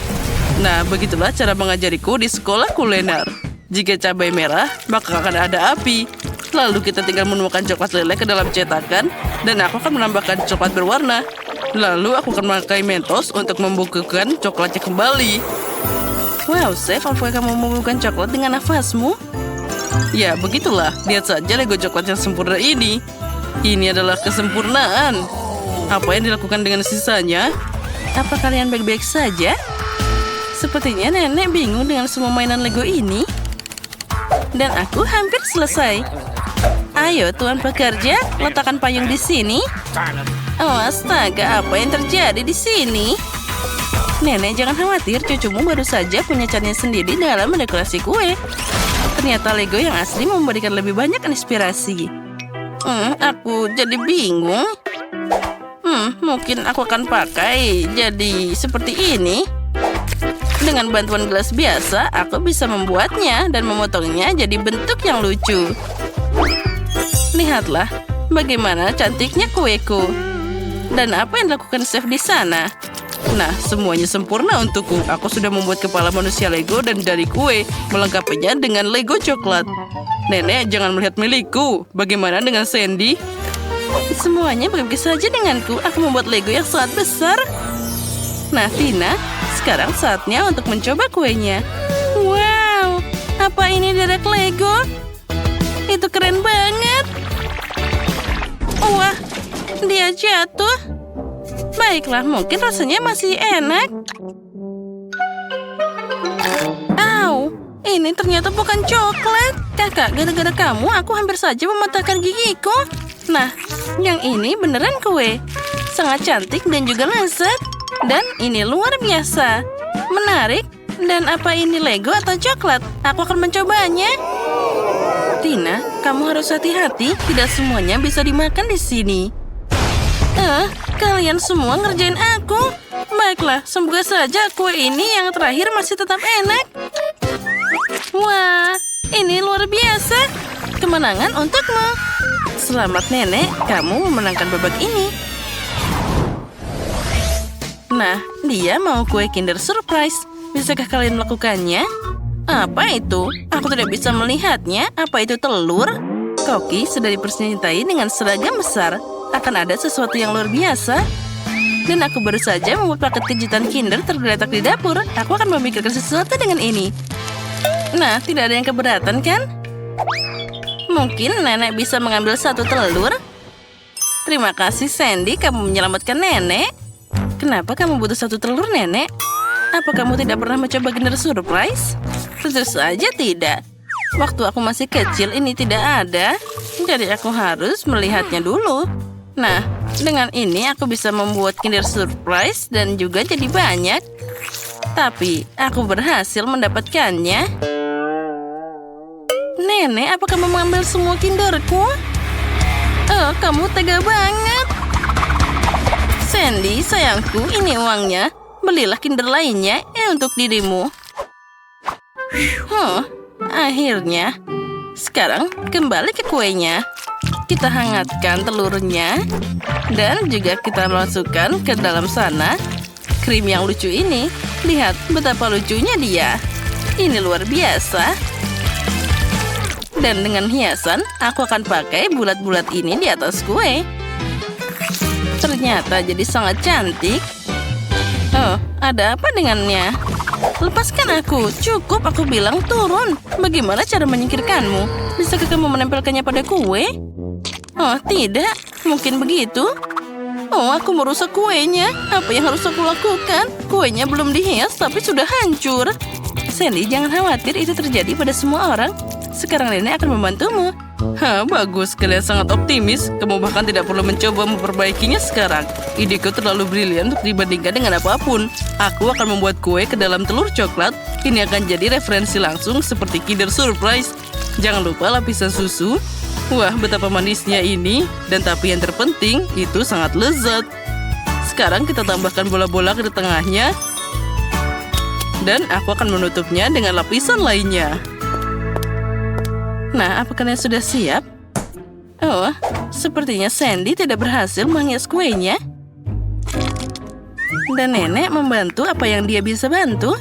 Nah, begitulah cara mengajariku di sekolah kuliner. Jika cabai merah, maka akan ada api. Lalu kita tinggal menuangkan coklat leleh ke dalam cetakan, dan aku akan menambahkan coklat berwarna. Lalu aku akan memakai mentos untuk membukukan coklatnya kembali. Wow, Chef, apakah kamu membukukan coklat dengan nafasmu? Ya, begitulah. Lihat saja Lego coklat yang sempurna ini. Ini adalah kesempurnaan. Apa yang dilakukan dengan sisanya? Apa kalian baik-baik saja? Sepertinya nenek bingung dengan semua mainan Lego ini. Dan aku hampir selesai. Ayo, Tuan pekerja, letakkan payung di sini. Oh, astaga, apa yang terjadi di sini? Nenek, jangan khawatir, cucumu baru saja punya caranya sendiri dalam mendekorasi kue. Ternyata Lego yang asli memberikan lebih banyak inspirasi. Aku jadi bingung. Mungkin aku akan pakai jadi seperti ini. Dengan bantuan gelas biasa, aku bisa membuatnya dan memotongnya jadi bentuk yang lucu. Lihatlah, bagaimana cantiknya kueku. Dan apa yang dilakukan chef di sana? Nah, semuanya sempurna untukku. Aku sudah membuat kepala manusia Lego dan dari kue, melengkapinya dengan Lego coklat. Nenek, jangan melihat milikku. Bagaimana dengan Sandy? Semuanya baik saja denganku. Aku membuat Lego yang sangat besar. Nah, Tina, sekarang saatnya untuk mencoba kuenya. Wow, apa ini derek Lego? Itu keren banget. Wah, dia jatuh. Baiklah, mungkin rasanya masih enak. Au, ini ternyata bukan coklat. Kakak, gara-gara kamu aku hampir saja mematahkan gigiku. Nah, yang ini beneran kue. Sangat cantik dan juga lezat. Dan ini luar biasa. Menarik. Dan apa ini Lego atau coklat? Aku akan mencobanya. Tina, kamu harus hati-hati. Tidak semuanya bisa dimakan di sini. Kalian semua ngerjain aku. Baiklah, semoga saja kue ini yang terakhir masih tetap enak. Wah, ini luar biasa. Kemenangan untukmu. Selamat nenek, kamu memenangkan babak ini. Nah, dia mau kue Kinder Surprise. Bisakah kalian melakukannya? Apa itu? Aku tidak bisa melihatnya. Apa itu telur? Koki sudah dipersenjatai dengan seragam besar. Akan ada sesuatu yang luar biasa. Dan aku baru saja membuat paket kejutan Kinder tergeletak di dapur. Aku akan memikirkan sesuatu dengan ini. Nah, tidak ada yang keberatan kan? Mungkin nenek bisa mengambil satu telur. Terima kasih Sandy, kamu menyelamatkan nenek. Kenapa kamu butuh satu telur, nenek? Apa kamu tidak pernah mencoba Kinder Surprise? Tentu saja tidak. Waktu aku masih kecil ini tidak ada. Jadi aku harus melihatnya dulu. Nah, dengan ini aku bisa membuat Kinder Surprise dan juga jadi banyak. Tapi aku berhasil mendapatkannya. Nenek, apa kamu mengambil semua Kinderku? Oh, kamu tega banget. Sandy, sayangku, ini uangnya. Belilah Kinder lainnya untuk dirimu. Akhirnya. Sekarang kembali ke kuenya. Kita hangatkan telurnya. Dan juga kita masukkan ke dalam sana krim yang lucu ini. Lihat betapa lucunya dia. Ini luar biasa. Dan dengan hiasan, aku akan pakai bulat-bulat ini di atas kue. Ternyata jadi sangat cantik. Oh, ada apa dengannya? Lepaskan aku. Cukup, aku bilang turun. Bagaimana cara menyingkirkanmu? Bisakah kamu menempelkannya pada kue? Oh, tidak. Mungkin begitu. Oh, aku merusak kuenya. Apa yang harus aku lakukan? Kuenya belum dihias, tapi sudah hancur. Sandy, jangan khawatir. Itu terjadi pada semua orang. Sekarang nenek akan membantumu. Bagus. Kalian sangat optimis. Kamu bahkan tidak perlu mencoba memperbaikinya sekarang. Ideku terlalu brilian untuk dibandingkan dengan apapun. Aku akan membuat kue ke dalam telur coklat. Ini akan jadi referensi langsung seperti Kinder Surprise. Jangan lupa lapisan susu. Wah, betapa manisnya ini. Dan tapi yang terpenting, itu sangat lezat. Sekarang kita tambahkan bola-bola ke tengahnya. Dan aku akan menutupnya dengan lapisan lainnya. Nah, apakah kalian sudah siap? Oh, sepertinya Sandy tidak berhasil menghias kuenya. Dan nenek membantu apa yang dia bisa bantu.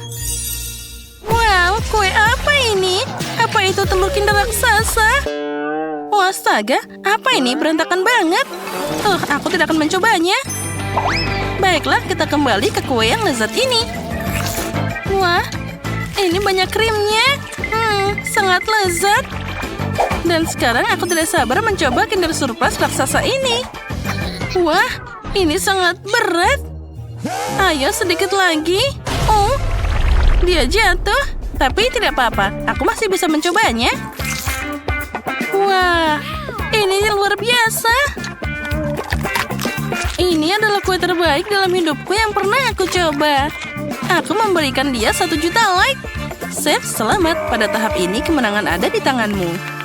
Wow, kue apa ini? Apa itu telur Kinder raksasa? Oh, astaga, apa ini? Berantakan banget. Aku tidak akan mencobanya. Baiklah, kita kembali ke kue yang lezat ini. Wah, ini banyak krimnya. Sangat lezat. Dan sekarang aku tidak sabar mencoba Kinder Surprise raksasa ini. Wah, ini sangat berat. Ayo sedikit lagi. Oh, dia jatuh. Tapi tidak apa-apa, aku masih bisa mencobanya. Wah, ini luar biasa. Ini adalah kue terbaik dalam hidupku yang pernah aku coba. Aku memberikan dia 1 juta like. Chef, selamat. Pada tahap ini kemenangan ada di tanganmu.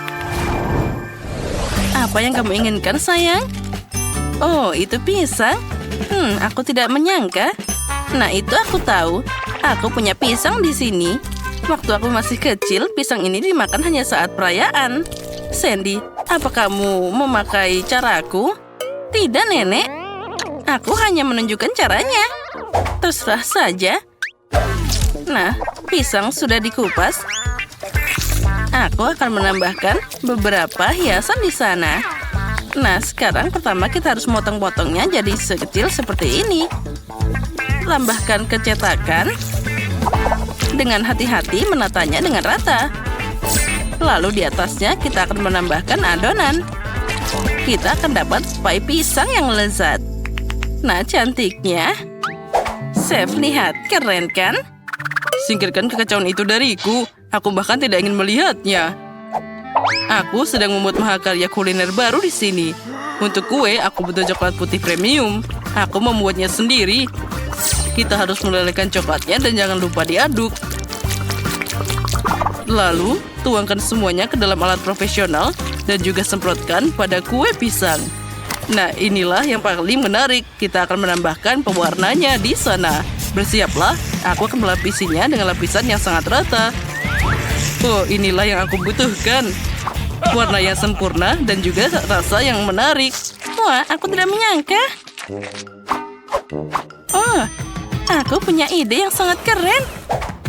Apa yang kamu inginkan, sayang? Oh, itu pisang? Aku tidak menyangka. Nah, itu aku tahu. Aku punya pisang di sini. Waktu aku masih kecil, pisang ini dimakan hanya saat perayaan. Sandy, apa kamu memakai caraku? Tidak, nenek. Aku hanya menunjukkan caranya. Terserah saja. Nah, pisang sudah dikupas. Aku akan menambahkan beberapa hiasan di sana. Nah, sekarang pertama kita harus motong-potongnya jadi sekecil seperti ini. tambahkan ke cetakan. Dengan hati-hati menatanya dengan rata. Lalu di atasnya kita akan menambahkan adonan. Kita akan dapat pie pisang yang lezat. Nah, cantiknya. Chef, lihat. Keren kan? Singkirkan kekacauan itu dariku. Aku bahkan tidak ingin melihatnya. Aku sedang membuat mahakarya kuliner baru di sini. Untuk kue, aku butuh coklat putih premium. Aku membuatnya sendiri. Kita harus melelehkan coklatnya dan jangan lupa diaduk. Lalu, tuangkan semuanya ke dalam alat profesional dan juga semprotkan pada kue pisang. Nah, inilah yang paling menarik. Kita akan menambahkan pewarnanya di sana. Bersiaplah, aku akan melapisinya dengan lapisan yang sangat rata. Oh, inilah yang aku butuhkan. Warna yang sempurna dan juga rasa yang menarik. Wah, aku tidak menyangka. Oh, aku punya ide yang sangat keren.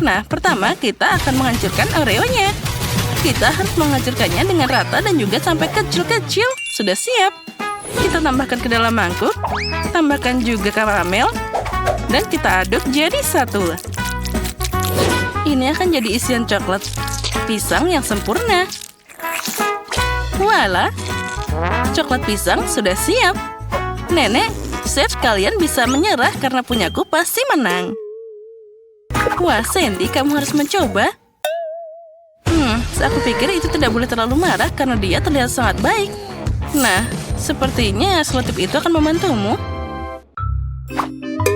Nah, pertama kita akan menghancurkan Oreo-nya. Kita harus menghancurkannya dengan rata dan juga sampai kecil-kecil. Sudah siap. Kita tambahkan ke dalam mangkuk. Tambahkan juga karamel. Dan kita aduk jadi satu. Ini akan jadi isian coklat pisang yang sempurna. Walah, coklat pisang sudah siap. Nenek, chef kalian bisa menyerah karena punyaku pasti menang. Wah, Sandy, kamu harus mencoba. Aku pikir itu tidak boleh terlalu marah karena dia terlihat sangat baik. Nah, sepertinya selotip itu akan membantumu.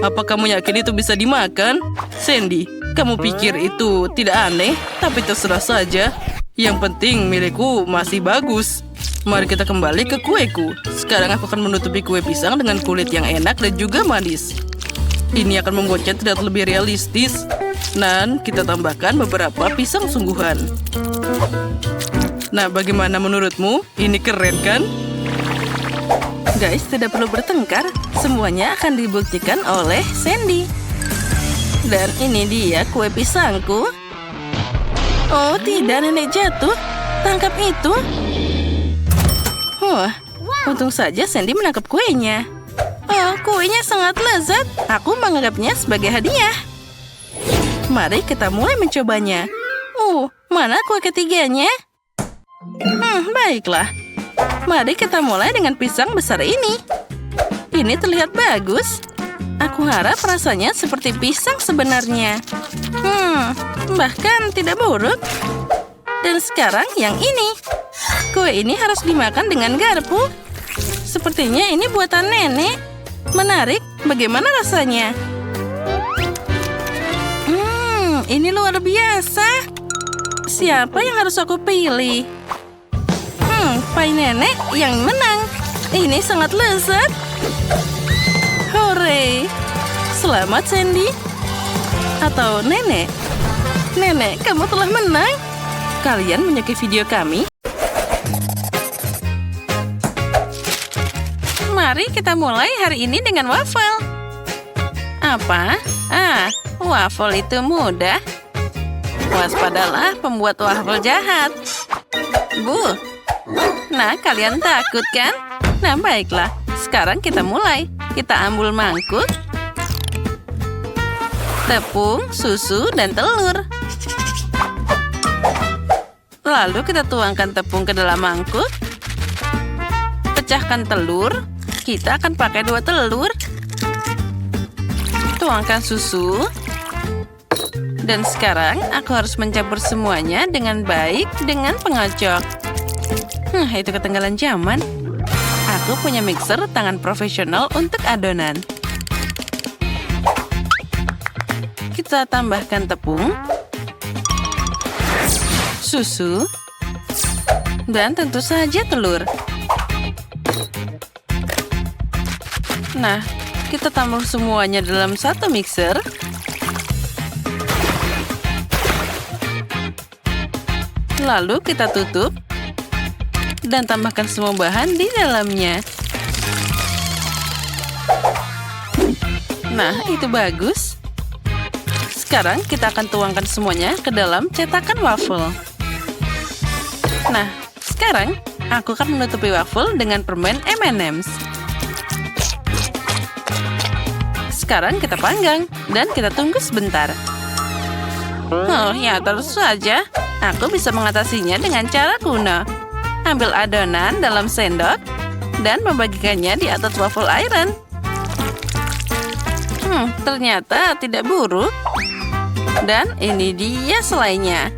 Apa kamu yakin itu bisa dimakan? Sandy, kamu pikir itu tidak aneh? Tapi terserah saja. Yang penting milikku masih bagus. Mari kita kembali ke kueku. Sekarang aku akan menutupi kue pisang dengan kulit yang enak dan juga manis. Ini akan membuatnya terlihat lebih realistis. Dan kita tambahkan beberapa pisang sungguhan. Nah, bagaimana menurutmu? Ini keren kan? Guys, tidak perlu bertengkar. Semuanya akan dibuktikan oleh Sandy. Dan ini dia kue pisangku. Oh, tidak, nenek jatuh. Tangkap itu. Wah, untung saja Sandy menangkap kuenya. Oh, kuenya sangat lezat. Aku menganggapnya sebagai hadiah. Mari kita mulai mencobanya. Mana kue ketiganya? Baiklah. Mari kita mulai dengan pisang besar ini. Ini terlihat bagus. Aku harap rasanya seperti pisang sebenarnya. Bahkan tidak buruk. Dan sekarang yang ini. Kue ini harus dimakan dengan garpu. Sepertinya ini buatan nenek. Menarik, bagaimana rasanya? Ini luar biasa. Siapa yang harus aku pilih? Pie nenek yang menang. Ini sangat lezat. Hore! Selamat, Sandy. Atau nenek. Nenek, kamu telah menang. Kalian menyukai video kami? Mari kita mulai hari ini dengan waffle. Apa? Waffle itu mudah. Waspadalah pembuat waffle jahat. Nah, kalian takut kan? Nah, baiklah. Sekarang kita mulai. Kita ambil mangkuk, tepung, susu, dan telur. Lalu kita tuangkan tepung ke dalam mangkuk. Pecahkan telur. Kita akan pakai 2 telur. Tuangkan susu. Dan sekarang aku harus mencampur semuanya dengan baik dengan pengocok. Itu ketinggalan zaman. Aku punya mixer tangan profesional untuk adonan. Kita tambahkan tepung, susu, dan tentu saja telur. Nah, kita tampung semuanya dalam satu mixer. Lalu kita tutup. Dan tambahkan semua bahan di dalamnya. Nah, itu bagus. Sekarang kita akan tuangkan semuanya ke dalam cetakan waffle. Nah, sekarang aku akan menutupi waffle dengan permen M&M's. Sekarang kita panggang dan kita tunggu sebentar. Oh, ya terus saja. Aku bisa mengatasinya dengan cara kuno. Ambil adonan dalam sendok dan membagikannya di atas waffle iron. Ternyata tidak buruk. Dan ini dia selainya.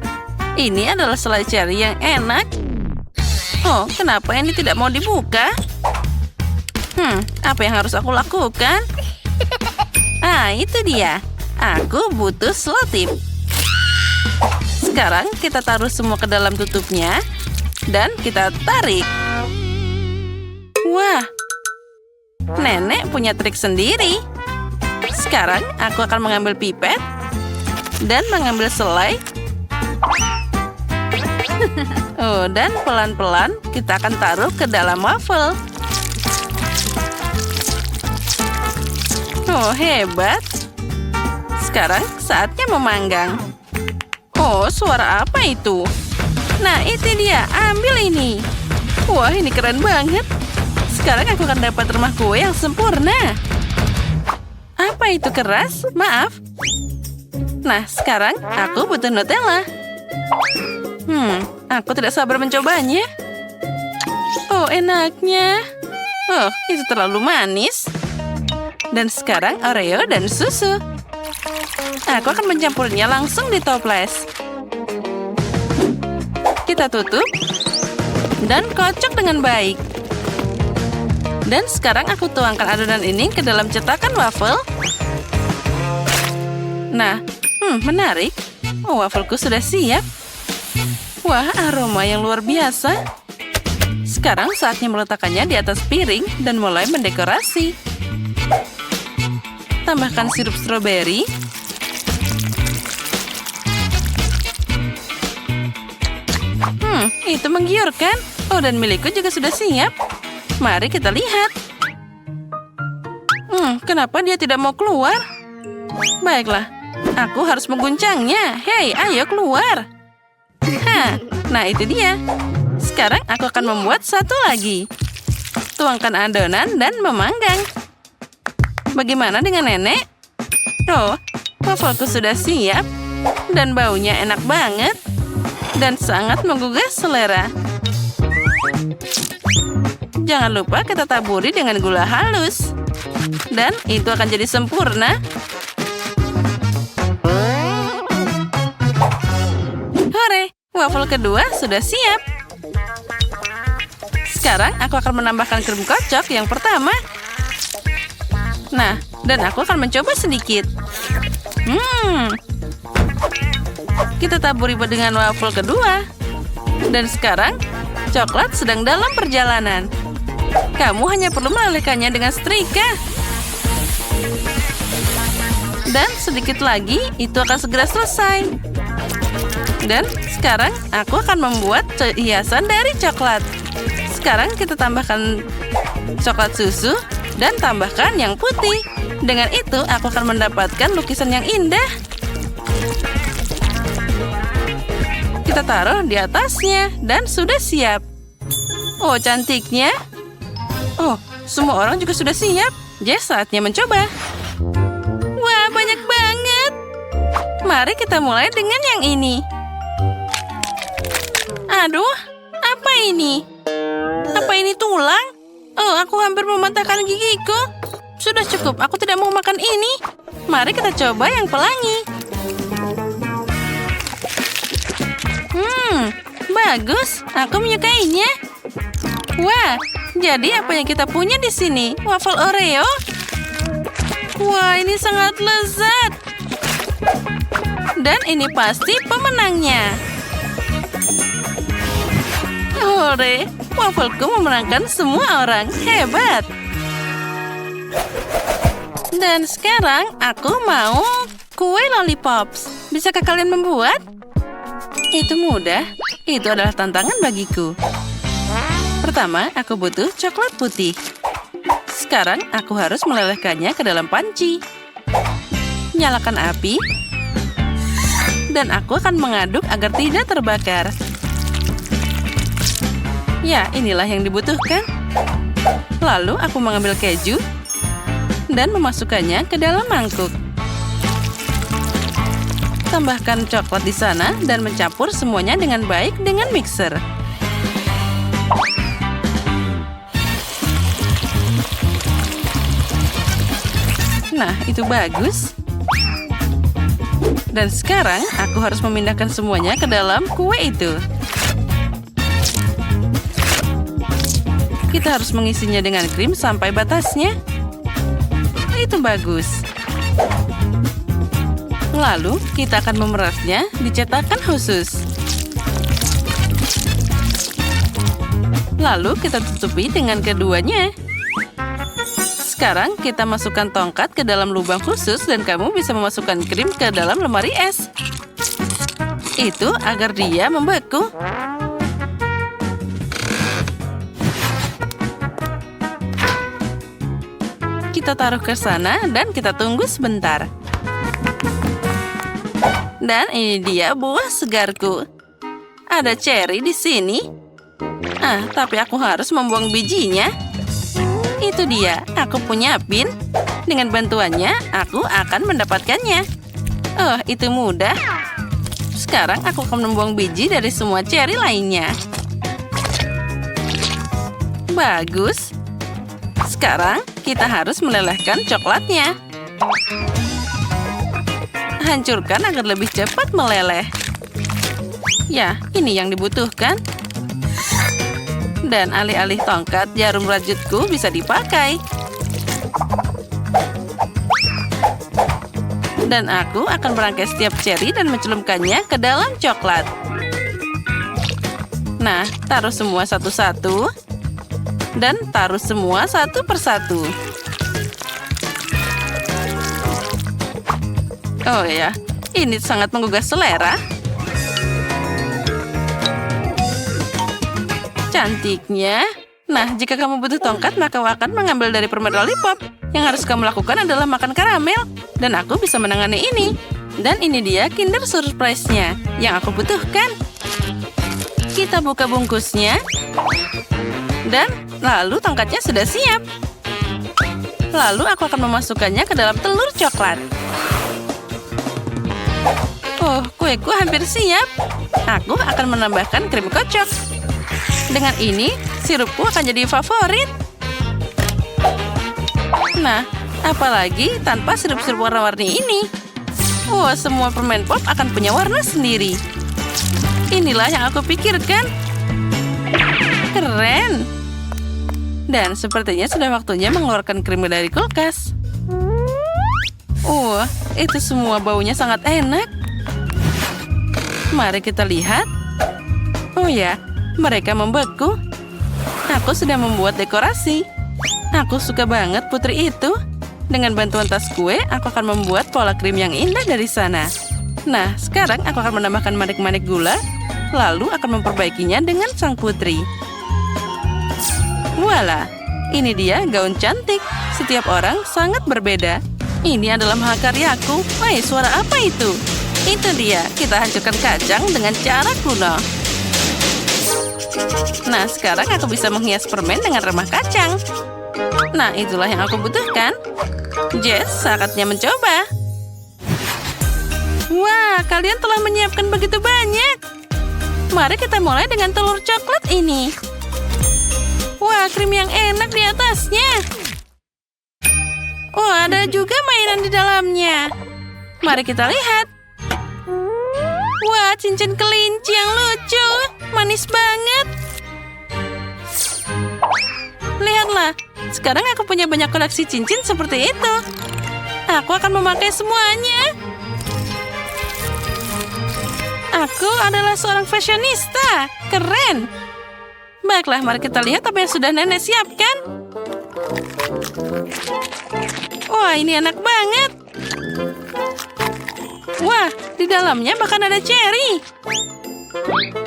Ini adalah selai cherry yang enak. Oh, kenapa ini tidak mau dibuka? Apa yang harus aku lakukan? Itu dia. Aku butuh selotip. Sekarang kita taruh semua ke dalam tutupnya dan kita tarik. Wah, nenek punya trik sendiri. Sekarang aku akan mengambil pipet dan mengambil selai. Oh, dan pelan-pelan kita akan taruh ke dalam waffle. Oh, hebat. Sekarang saatnya memanggang. Oh, suara apa itu? Nah, itu dia. Ambil ini. Wah, ini keren banget. Sekarang aku akan dapat rumah kue yang sempurna. Apa itu keras? Maaf. Nah, sekarang aku butuh Nutella. Aku tidak sabar mencobanya. Oh, enaknya. Oh, itu terlalu manis. Dan sekarang Oreo dan susu. Aku akan mencampurnya langsung di toples. Kita tutup dan kocok dengan baik. Dan sekarang aku tuangkan adonan ini ke dalam cetakan waffle. Nah, menarik. Oh, wafelku sudah siap. Wah, aroma yang luar biasa. Sekarang saatnya meletakkannya di atas piring dan mulai mendekorasi. Tambahkan sirup stroberi. Itu menggiurkan. Oh, dan milikku juga sudah siap. Mari kita lihat. Kenapa dia tidak mau keluar? Baiklah, aku harus mengguncangnya. Hei, ayo keluar. Nah itu dia. Sekarang aku akan membuat satu lagi. Tuangkan adonan dan memanggang. Bagaimana dengan nenek? Oh, wafelku sudah siap. Dan baunya enak banget. Dan sangat menggugah selera. Jangan lupa kita taburi dengan gula halus. Dan itu akan jadi sempurna. Hore, waffle kedua sudah siap. Sekarang aku akan menambahkan krim kocok yang pertama. Nah, dan aku akan mencoba sedikit. Kita taburi dengan waffle kedua. Dan sekarang, coklat sedang dalam perjalanan. Kamu hanya perlu melelehkannya dengan setrika. Dan sedikit lagi, itu akan segera selesai. Dan sekarang, aku akan membuat hiasan dari coklat. Sekarang kita tambahkan coklat susu dan tambahkan yang putih. Dengan itu, aku akan mendapatkan lukisan yang indah. Kita taruh di atasnya dan sudah siap. Oh, cantiknya. Oh, semua orang juga sudah siap. Jadi saatnya mencoba. Wah, banyak banget. Mari kita mulai dengan yang ini. Aduh, apa ini? Apa ini tulang? Oh, aku hampir mematahkan gigiku. Sudah cukup, aku tidak mau makan ini. Mari kita coba yang pelangi. Bagus, aku menyukainya. Wah, jadi apa yang kita punya di sini? Waffle Oreo? Wah, ini sangat lezat. Dan ini pasti pemenangnya. Hore, wafelku memenangkan semua orang. Hebat. Dan sekarang aku mau kue lollipops. Bisakah kalian membuat? Itu mudah. Itu adalah tantangan bagiku. Pertama, aku butuh coklat putih. Sekarang aku harus melelehkannya ke dalam panci. Nyalakan api. Dan aku akan mengaduk agar tidak terbakar. Ya, inilah yang dibutuhkan. Lalu aku mengambil keju. dan memasukkannya ke dalam mangkuk. Tambahkan coklat di sana dan mencampur semuanya dengan baik dengan mixer. Nah, itu bagus. Dan sekarang aku harus memindahkan semuanya ke dalam kue itu. Kita harus mengisinya dengan krim sampai batasnya. Itu bagus. Lalu, kita akan memerasnya di cetakan khusus. Lalu, kita tutupi dengan keduanya. Sekarang, kita masukkan tongkat ke dalam lubang khusus dan kamu bisa memasukkan krim ke dalam lemari es. Itu agar dia membeku. Kita taruh ke sana dan kita tunggu sebentar. Dan ini dia buah segarku. Ada cherry di sini. Tapi aku harus membuang bijinya. Itu dia, aku punya pin. Dengan bantuannya, aku akan mendapatkannya. Oh, itu mudah. Sekarang aku akan membuang biji dari semua cherry lainnya. Bagus. Sekarang, kita harus melelehkan coklatnya. Hancurkan agar lebih cepat meleleh. Ya, ini yang dibutuhkan. Dan alih-alih tongkat, jarum rajutku bisa dipakai. Dan aku akan merangkai setiap cherry dan mencelupkannya ke dalam coklat. Nah, taruh semua satu-satu. Dan taruh semua satu persatu. Oh ya, ini sangat menggugah selera. Cantiknya. Nah, jika kamu butuh tongkat, maka aku akan mengambil dari permen lollipop. Yang harus kamu lakukan adalah makan karamel. Dan aku bisa menangani ini. Dan ini dia Kinder Surprise-nya yang aku butuhkan. Kita buka bungkusnya. Dan lalu tongkatnya sudah siap. Lalu aku akan memasukkannya ke dalam telur coklat. Oh, kueku hampir siap. Aku akan menambahkan krim kocok. Dengan ini, sirupku akan jadi favorit. Nah, apalagi tanpa sirup-sirup warna-warni ini. Wah, semua permen pop akan punya warna sendiri. Inilah yang aku pikirkan. Keren. Dan sepertinya sudah waktunya mengeluarkan krim dari kulkas. Wah, itu semua baunya sangat enak. Mari kita lihat. Oh ya, mereka membeku. Aku sudah membuat dekorasi. Aku suka banget putri itu. Dengan bantuan tas kue, aku akan membuat pola krim yang indah dari sana. Nah, sekarang aku akan menambahkan manik-manik gula, lalu akan memperbaikinya dengan sang putri. Voila, ini dia gaun cantik. Setiap orang sangat berbeda. Ini adalah mahakaryaku. Woi, suara apa itu? Itu dia, kita hancurkan kacang dengan cara kuno. Nah, sekarang aku bisa menghias permen dengan remah kacang. Nah, itulah yang aku butuhkan. Jess, saatnya mencoba. Wah, kalian telah menyiapkan begitu banyak. Mari kita mulai dengan telur coklat ini. Wah, krim yang enak di atasnya. Wah, ada juga mainan di dalamnya. Mari kita lihat. Wah, cincin kelinci yang lucu. Manis banget. Lihatlah, sekarang aku punya banyak koleksi cincin seperti itu. Aku akan memakai semuanya. Aku adalah seorang fashionista. Keren. Baiklah, mari kita lihat apa yang sudah nenek siapkan. Wah, ini enak banget. Wah, di dalamnya bahkan ada cherry.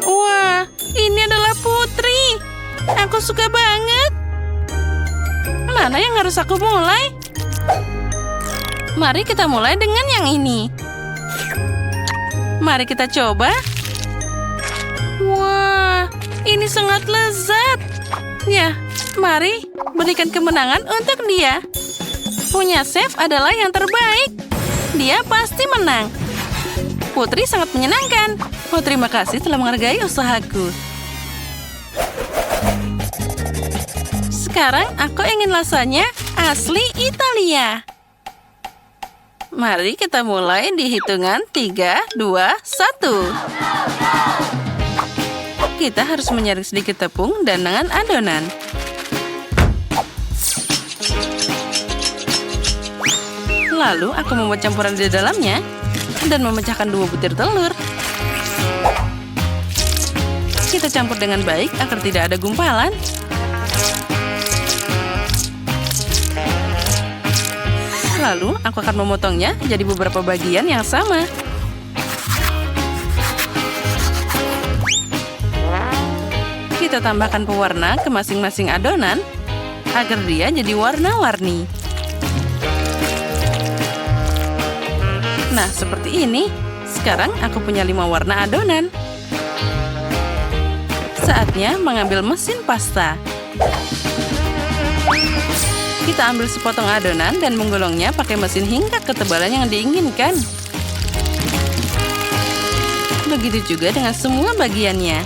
Wah, ini adalah putri. Aku suka banget. Mana yang harus aku mulai? Mari kita mulai dengan yang ini. Mari kita coba. Wah, ini sangat lezat. Ya, mari berikan kemenangan untuk dia. Punya chef adalah yang terbaik. Dia pasti menang. Putri sangat menyenangkan. Oh, terima kasih telah menghargai usahaku. Sekarang aku ingin lasanya asli Italia. Mari kita mulai di hitungan 3, 2, 1. Kita harus menyaring sedikit tepung dan dengan adonan. Lalu aku membuat campuran di dalamnya dan memecahkan 2 butir telur. Kita campur dengan baik agar tidak ada gumpalan. Lalu aku akan memotongnya jadi beberapa bagian yang sama. Kita tambahkan pewarna ke masing-masing adonan agar dia jadi warna-warni. Nah, seperti ini. Sekarang aku punya 5 warna adonan. Saatnya mengambil mesin pasta. Kita ambil sepotong adonan dan menggulungnya pakai mesin hingga ketebalan yang diinginkan. Begitu juga dengan semua bagiannya.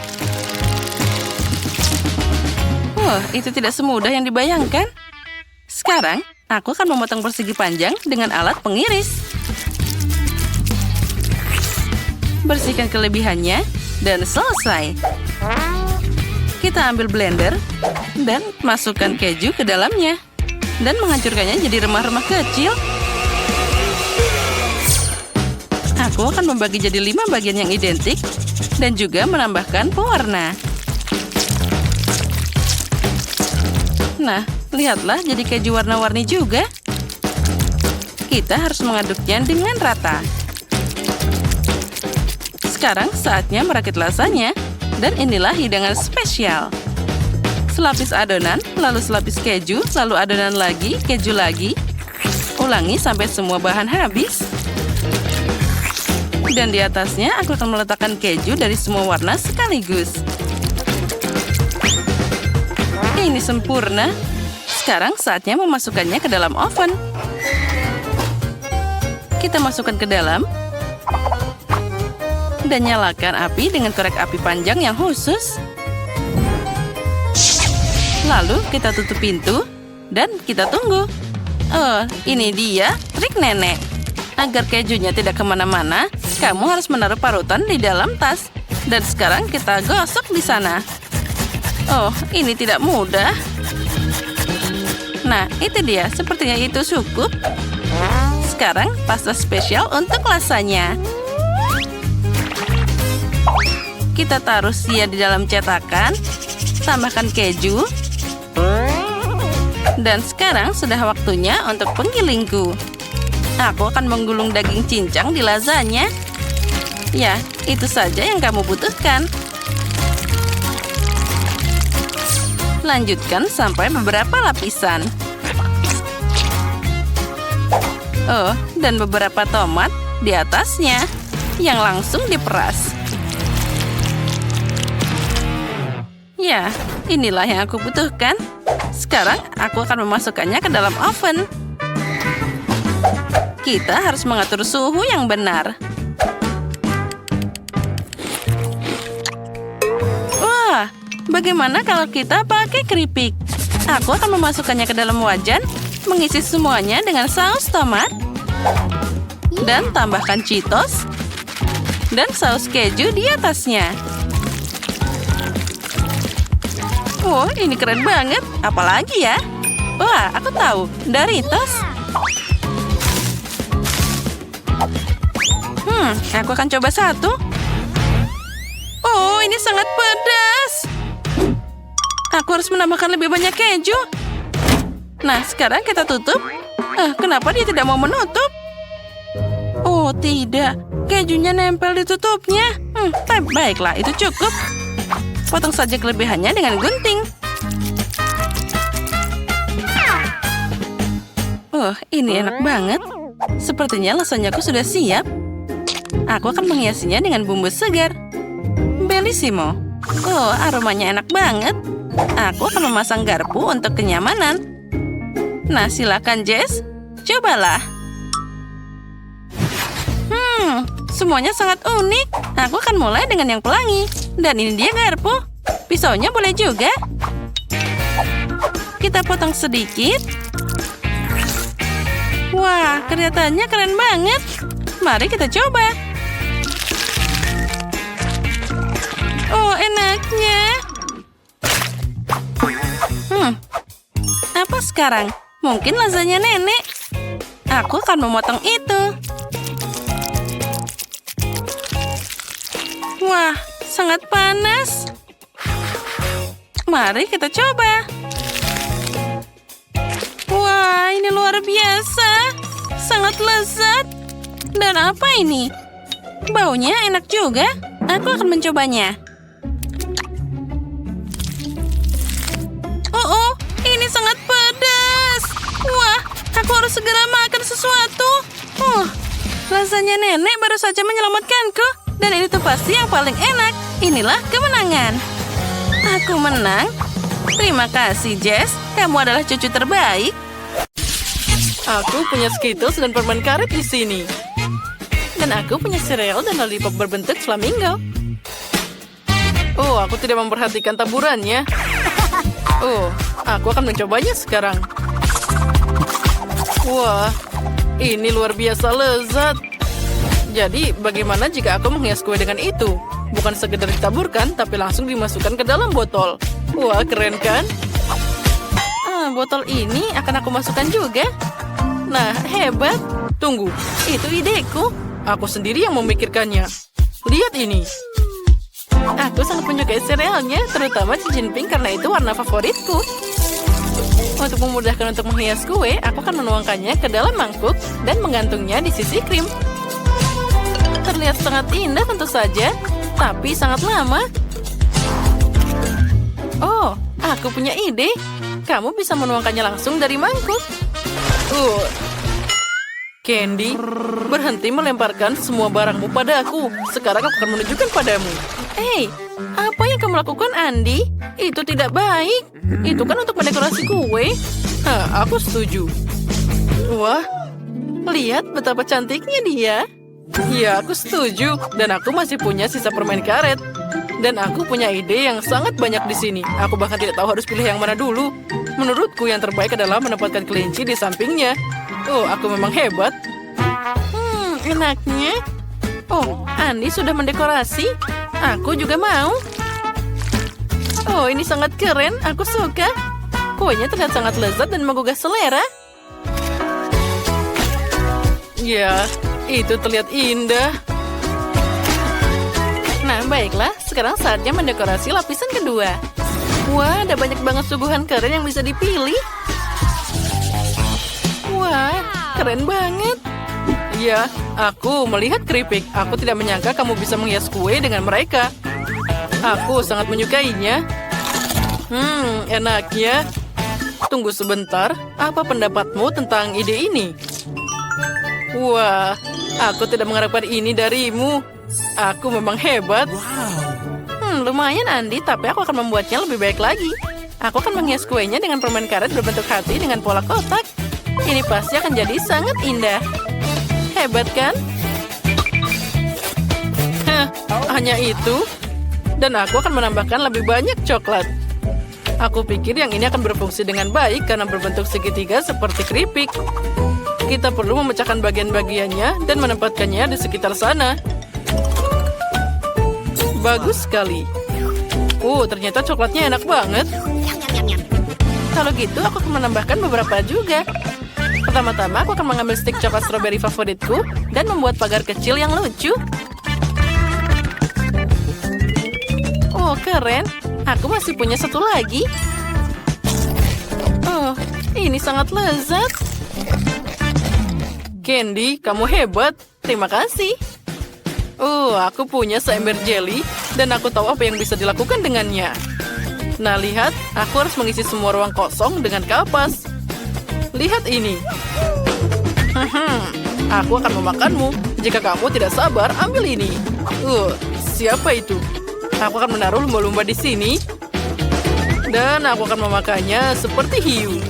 Wah, itu tidak semudah yang dibayangkan. Sekarang, aku akan memotong persegi panjang dengan alat pengiris. Bersihkan kelebihannya dan selesai. Kita ambil blender dan masukkan keju ke dalamnya. Dan menghancurkannya jadi remah-remah kecil. Aku akan membagi jadi 5 bagian yang identik dan juga menambahkan pewarna. Nah, lihatlah jadi keju warna-warni juga. Kita harus mengaduknya dengan rata. Sekarang saatnya merakit lasanya. Dan inilah hidangan spesial. Selapis adonan, lalu selapis keju, lalu adonan lagi, keju lagi. Ulangi sampai semua bahan habis. Dan di atasnya aku akan meletakkan keju dari semua warna sekaligus. Ini sempurna. Sekarang saatnya memasukkannya ke dalam oven. Kita masukkan ke dalam. Dan nyalakan api dengan korek api panjang yang khusus. Lalu kita tutup pintu dan kita tunggu. Oh, ini dia trik nenek. Agar kejunya tidak kemana-mana, kamu harus menaruh parutan di dalam tas. Dan sekarang kita gosok di sana. Oh, ini tidak mudah. Nah, itu dia. Sepertinya itu cukup. Sekarang pasta spesial untuk lasanya. Kita taruh sia di dalam cetakan. Tambahkan keju. Dan sekarang sudah waktunya untuk penggilingku. Aku akan menggulung daging cincang di lasanya. Ya, itu saja yang kamu butuhkan. Lanjutkan sampai beberapa lapisan. Oh, dan beberapa tomat di atasnya yang langsung diperas. Ya, inilah yang aku butuhkan. Sekarang aku akan memasukkannya ke dalam oven. Kita harus mengatur suhu yang benar. Wah, bagaimana kalau kita pakai keripik? Aku akan memasukkannya ke dalam wajan, mengisi semuanya dengan saus tomat, dan tambahkan Cheetos, dan saus keju di atasnya. Oh, ini keren banget. Apalagi ya? Wah, aku tahu. Doritos. Aku akan coba satu. Oh, ini sangat pedas. Aku harus menambahkan lebih banyak keju. Nah, sekarang kita tutup. Kenapa dia tidak mau menutup? Oh, tidak. Kejunya nempel di tutupnya. Baiklah, itu cukup. Potong saja kelebihannya dengan gunting. Oh, ini enak banget. Sepertinya lasanyaku sudah siap. Aku akan menghiasinya dengan bumbu segar. Bellissimo. Oh, aromanya enak banget. Aku akan memasang garpu untuk kenyamanan. Nah, silakan, Jess. Cobalah. Semuanya sangat unik. Aku akan mulai dengan yang pelangi. Dan ini dia garpu. Pisaunya boleh juga. Kita potong sedikit. Wah, kelihatannya keren banget. Mari kita coba. Oh, enaknya. Apa sekarang? Mungkin lasanya nenek. Aku akan memotong itu. Wah, sangat panas. Mari kita coba. Wah, ini luar biasa. Sangat lezat. Dan apa ini? Baunya enak juga. Aku akan mencobanya. Oh, ini sangat pedas. Wah, aku harus segera makan sesuatu. Lasanya nenek baru saja menyelamatkanku. Dan ini tuh pasti yang paling enak. Inilah kemenangan. Aku menang. Terima kasih, Jess. Kamu adalah cucu terbaik. Aku punya Skittles dan permen karet di sini. Dan aku punya sereal dan lollipop berbentuk flamingo. Oh, aku tidak memperhatikan taburannya. Oh, aku akan mencobanya sekarang. Wah, ini luar biasa lezat. Jadi, bagaimana jika aku menghias kue dengan itu? Bukan sekedar ditaburkan, tapi langsung dimasukkan ke dalam botol. Wah, keren kan? Botol ini akan aku masukkan juga. Nah, hebat. Tunggu, Itu ideku. aku sendiri yang memikirkannya. Lihat ini. Aku sangat menyukai serealnya, terutama cincin pink karena itu warna favoritku. Untuk memudahkan untuk menghias kue, aku akan menuangkannya ke dalam mangkuk dan menggantungnya di sisi krim. Terlihat sangat indah tentu saja, tapi sangat lama. Oh, aku punya ide. Kamu bisa menuangkannya langsung dari mangkuk. Candy, berhenti melemparkan semua barangmu padaku. Sekarang aku akan menunjukkan padamu. Hei, apa yang kamu lakukan, Andi? Itu tidak baik. Itu kan untuk mendekorasi kue. Aku setuju. Wah, lihat betapa cantiknya dia. Ya, aku setuju. Dan aku masih punya sisa permen karet. Dan aku punya ide yang sangat banyak di sini. Aku bahkan tidak tahu harus pilih yang mana dulu. Menurutku yang terbaik adalah menempatkan kelinci di sampingnya. Oh, aku memang hebat. Enaknya. Oh, Andi sudah mendekorasi. Aku juga mau. Oh, ini sangat keren. Aku suka. Kuenya terlihat sangat lezat dan menggugah selera. Ya, itu terlihat indah. Nah, baiklah. Sekarang saatnya mendekorasi lapisan kedua. Wah, ada banyak banget suguhan keren yang bisa dipilih. Wah, keren banget. Ya, aku melihat keripik. Aku tidak menyangka kamu bisa menghias kue dengan mereka. Aku sangat menyukainya. Enaknya. Tunggu sebentar. Apa pendapatmu tentang ide ini? Wah, aku tidak mengharapkan ini darimu. Aku memang hebat. Lumayan, Andi, tapi aku akan membuatnya lebih baik lagi. Aku akan menghias kuenya dengan permen karet berbentuk hati dengan pola kotak. Ini pasti akan jadi sangat indah. Hebat, kan? Hanya itu? Dan aku akan menambahkan lebih banyak coklat. Aku pikir yang ini akan berfungsi dengan baik karena berbentuk segitiga seperti keripik. Kita perlu memecahkan bagian-bagiannya dan menempatkannya di sekitar sana. Bagus sekali. Ternyata coklatnya enak banget. Kalau gitu, aku akan menambahkan beberapa juga. Pertama-tama, aku akan mengambil stik coklat strawberry favoritku dan membuat pagar kecil yang lucu. Oh, keren. Aku masih punya satu lagi. Oh, ini sangat lezat. Candy, kamu hebat. Terima kasih. Aku punya seember jelly dan aku tahu apa yang bisa dilakukan dengannya. Nah, lihat, aku harus mengisi semua ruang kosong dengan kapas. Lihat ini. Aku akan memakanmu. Jika kamu tidak sabar, ambil ini. Siapa itu? Aku akan menaruh lumba-lumba di sini. Dan aku akan memakannya seperti hiu.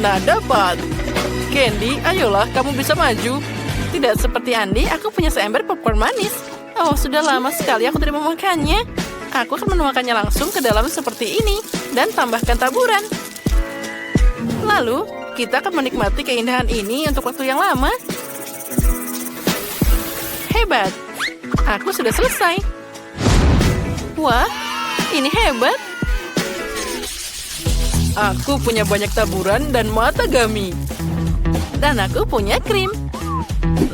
Nah, dapat. Candy, ayolah, kamu bisa maju. Tidak seperti Andi, aku punya seember popcorn manis. Oh, sudah lama sekali aku tidak memakannya. Aku akan menuangkannya langsung ke dalam seperti ini dan tambahkan taburan. Lalu, kita akan menikmati keindahan ini untuk waktu yang lama. Hebat. Aku sudah selesai. Wah, ini hebat. Aku punya banyak taburan dan matagami. Dan aku punya krim.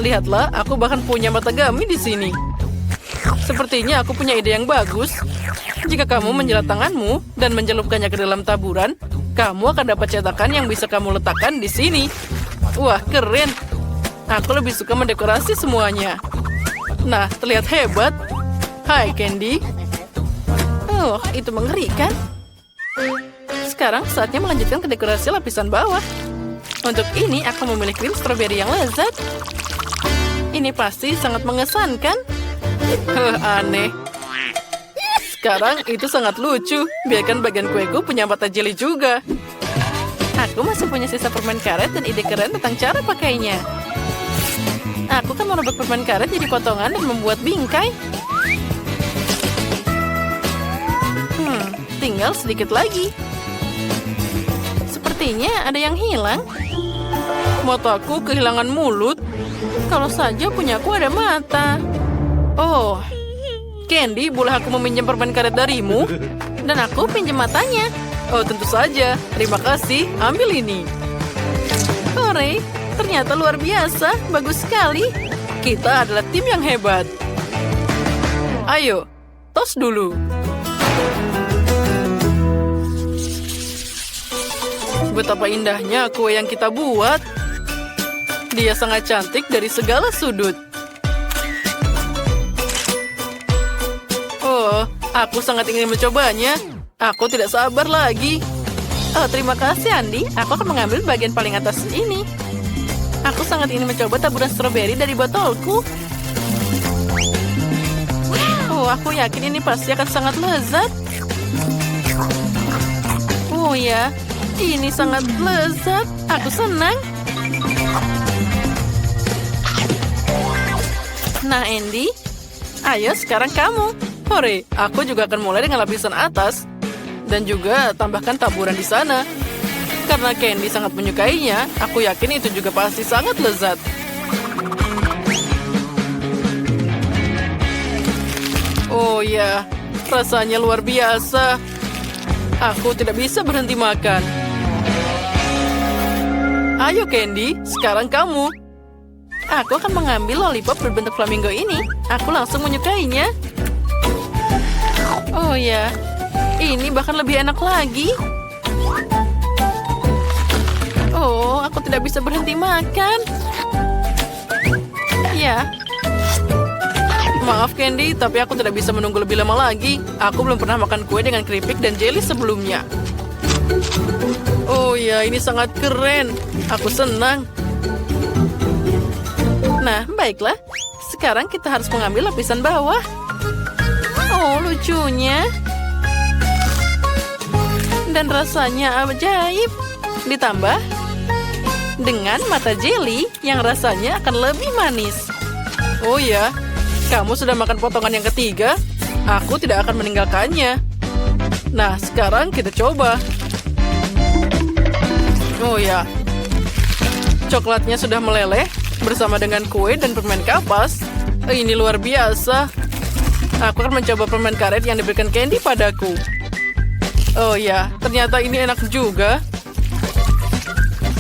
Lihatlah, aku bahkan punya matagami di sini. Sepertinya aku punya ide yang bagus. Jika kamu menjilat tanganmu dan mencelupkannya ke dalam taburan, kamu akan dapat cetakan yang bisa kamu letakkan di sini. Wah, keren. Aku lebih suka mendekorasi semuanya. Nah, terlihat hebat. Hai, Candy. Oh, itu mengerikan. Sekarang saatnya melanjutkan ke dekorasi lapisan bawah. Untuk ini, aku memilih krim stroberi yang lezat. Ini pasti sangat mengesankan. Aneh. Sekarang itu sangat lucu. Biarkan bagian kueku punya mata jeli juga. Aku masih punya sisa permen karet dan ide keren tentang cara pakainya. Aku kan merobek permen karet jadi potongan dan membuat bingkai. Tinggal sedikit lagi. Sepertinya ada yang hilang. Mataku kehilangan mulut. Kalau saja punyaku ada mata. Oh, Candy, boleh aku meminjam permen karet darimu? Dan aku pinjam matanya. Oh, tentu saja. Terima kasih. Ambil ini. Hore, ternyata luar biasa. Bagus sekali. Kita adalah tim yang hebat. Ayo, tos dulu. Betapa indahnya kue yang kita buat. Dia sangat cantik dari segala sudut. Oh, aku sangat ingin mencobanya. Aku tidak sabar lagi. Oh, terima kasih, Andi. Aku akan mengambil bagian paling atas ini. Aku sangat ingin mencoba taburan stroberi dari botolku. Oh, aku yakin ini pasti akan sangat lezat. Oh ya, ini sangat lezat. Aku senang. Nah, Andy, ayo sekarang kamu. Hore, aku juga akan mulai dengan lapisan atas. Dan juga tambahkan taburan di sana. Karena Candy sangat menyukainya, aku yakin itu juga pasti sangat lezat. Oh ya, rasanya luar biasa. Aku tidak bisa berhenti makan. Ayo Candy, sekarang kamu. Aku akan mengambil lollipop berbentuk flamingo ini. Aku langsung menyukainya. Oh ya, ini bahkan lebih enak lagi. Oh, aku tidak bisa berhenti makan. Ya. Maaf Candy, tapi aku tidak bisa menunggu lebih lama lagi. Aku belum pernah makan kue dengan keripik dan jelly sebelumnya. Oh ya, ini sangat keren. Aku senang. Nah, baiklah. Sekarang kita harus mengambil lapisan bawah. Oh, lucunya. Dan rasanya ajaib. Ditambah dengan mata jelly yang rasanya akan lebih manis. Oh ya, kamu sudah makan potongan yang ketiga? Aku tidak akan meninggalkannya. Nah, sekarang kita coba. Oh ya, coklatnya sudah meleleh bersama dengan kue dan permen kapas. Ini luar biasa. Aku akan mencoba permen karet yang diberikan Candy padaku. Oh ya, ternyata ini enak juga.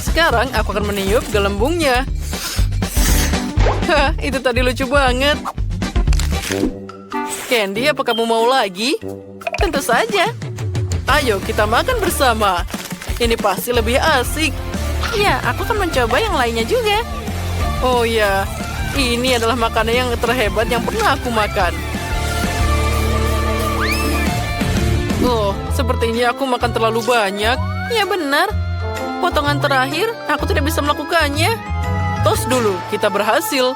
Sekarang aku akan meniup gelembungnya. Hah, itu tadi lucu banget. Candy, apa kamu mau lagi? Tentu saja. Ayo, kita makan bersama. Ini pasti lebih asik. Ya, aku akan mencoba yang lainnya juga. Oh ya, ini adalah makanan yang terhebat yang pernah aku makan. Oh, sepertinya aku makan terlalu banyak. Ya benar. Potongan terakhir, aku tidak bisa melakukannya. Tos dulu, kita berhasil.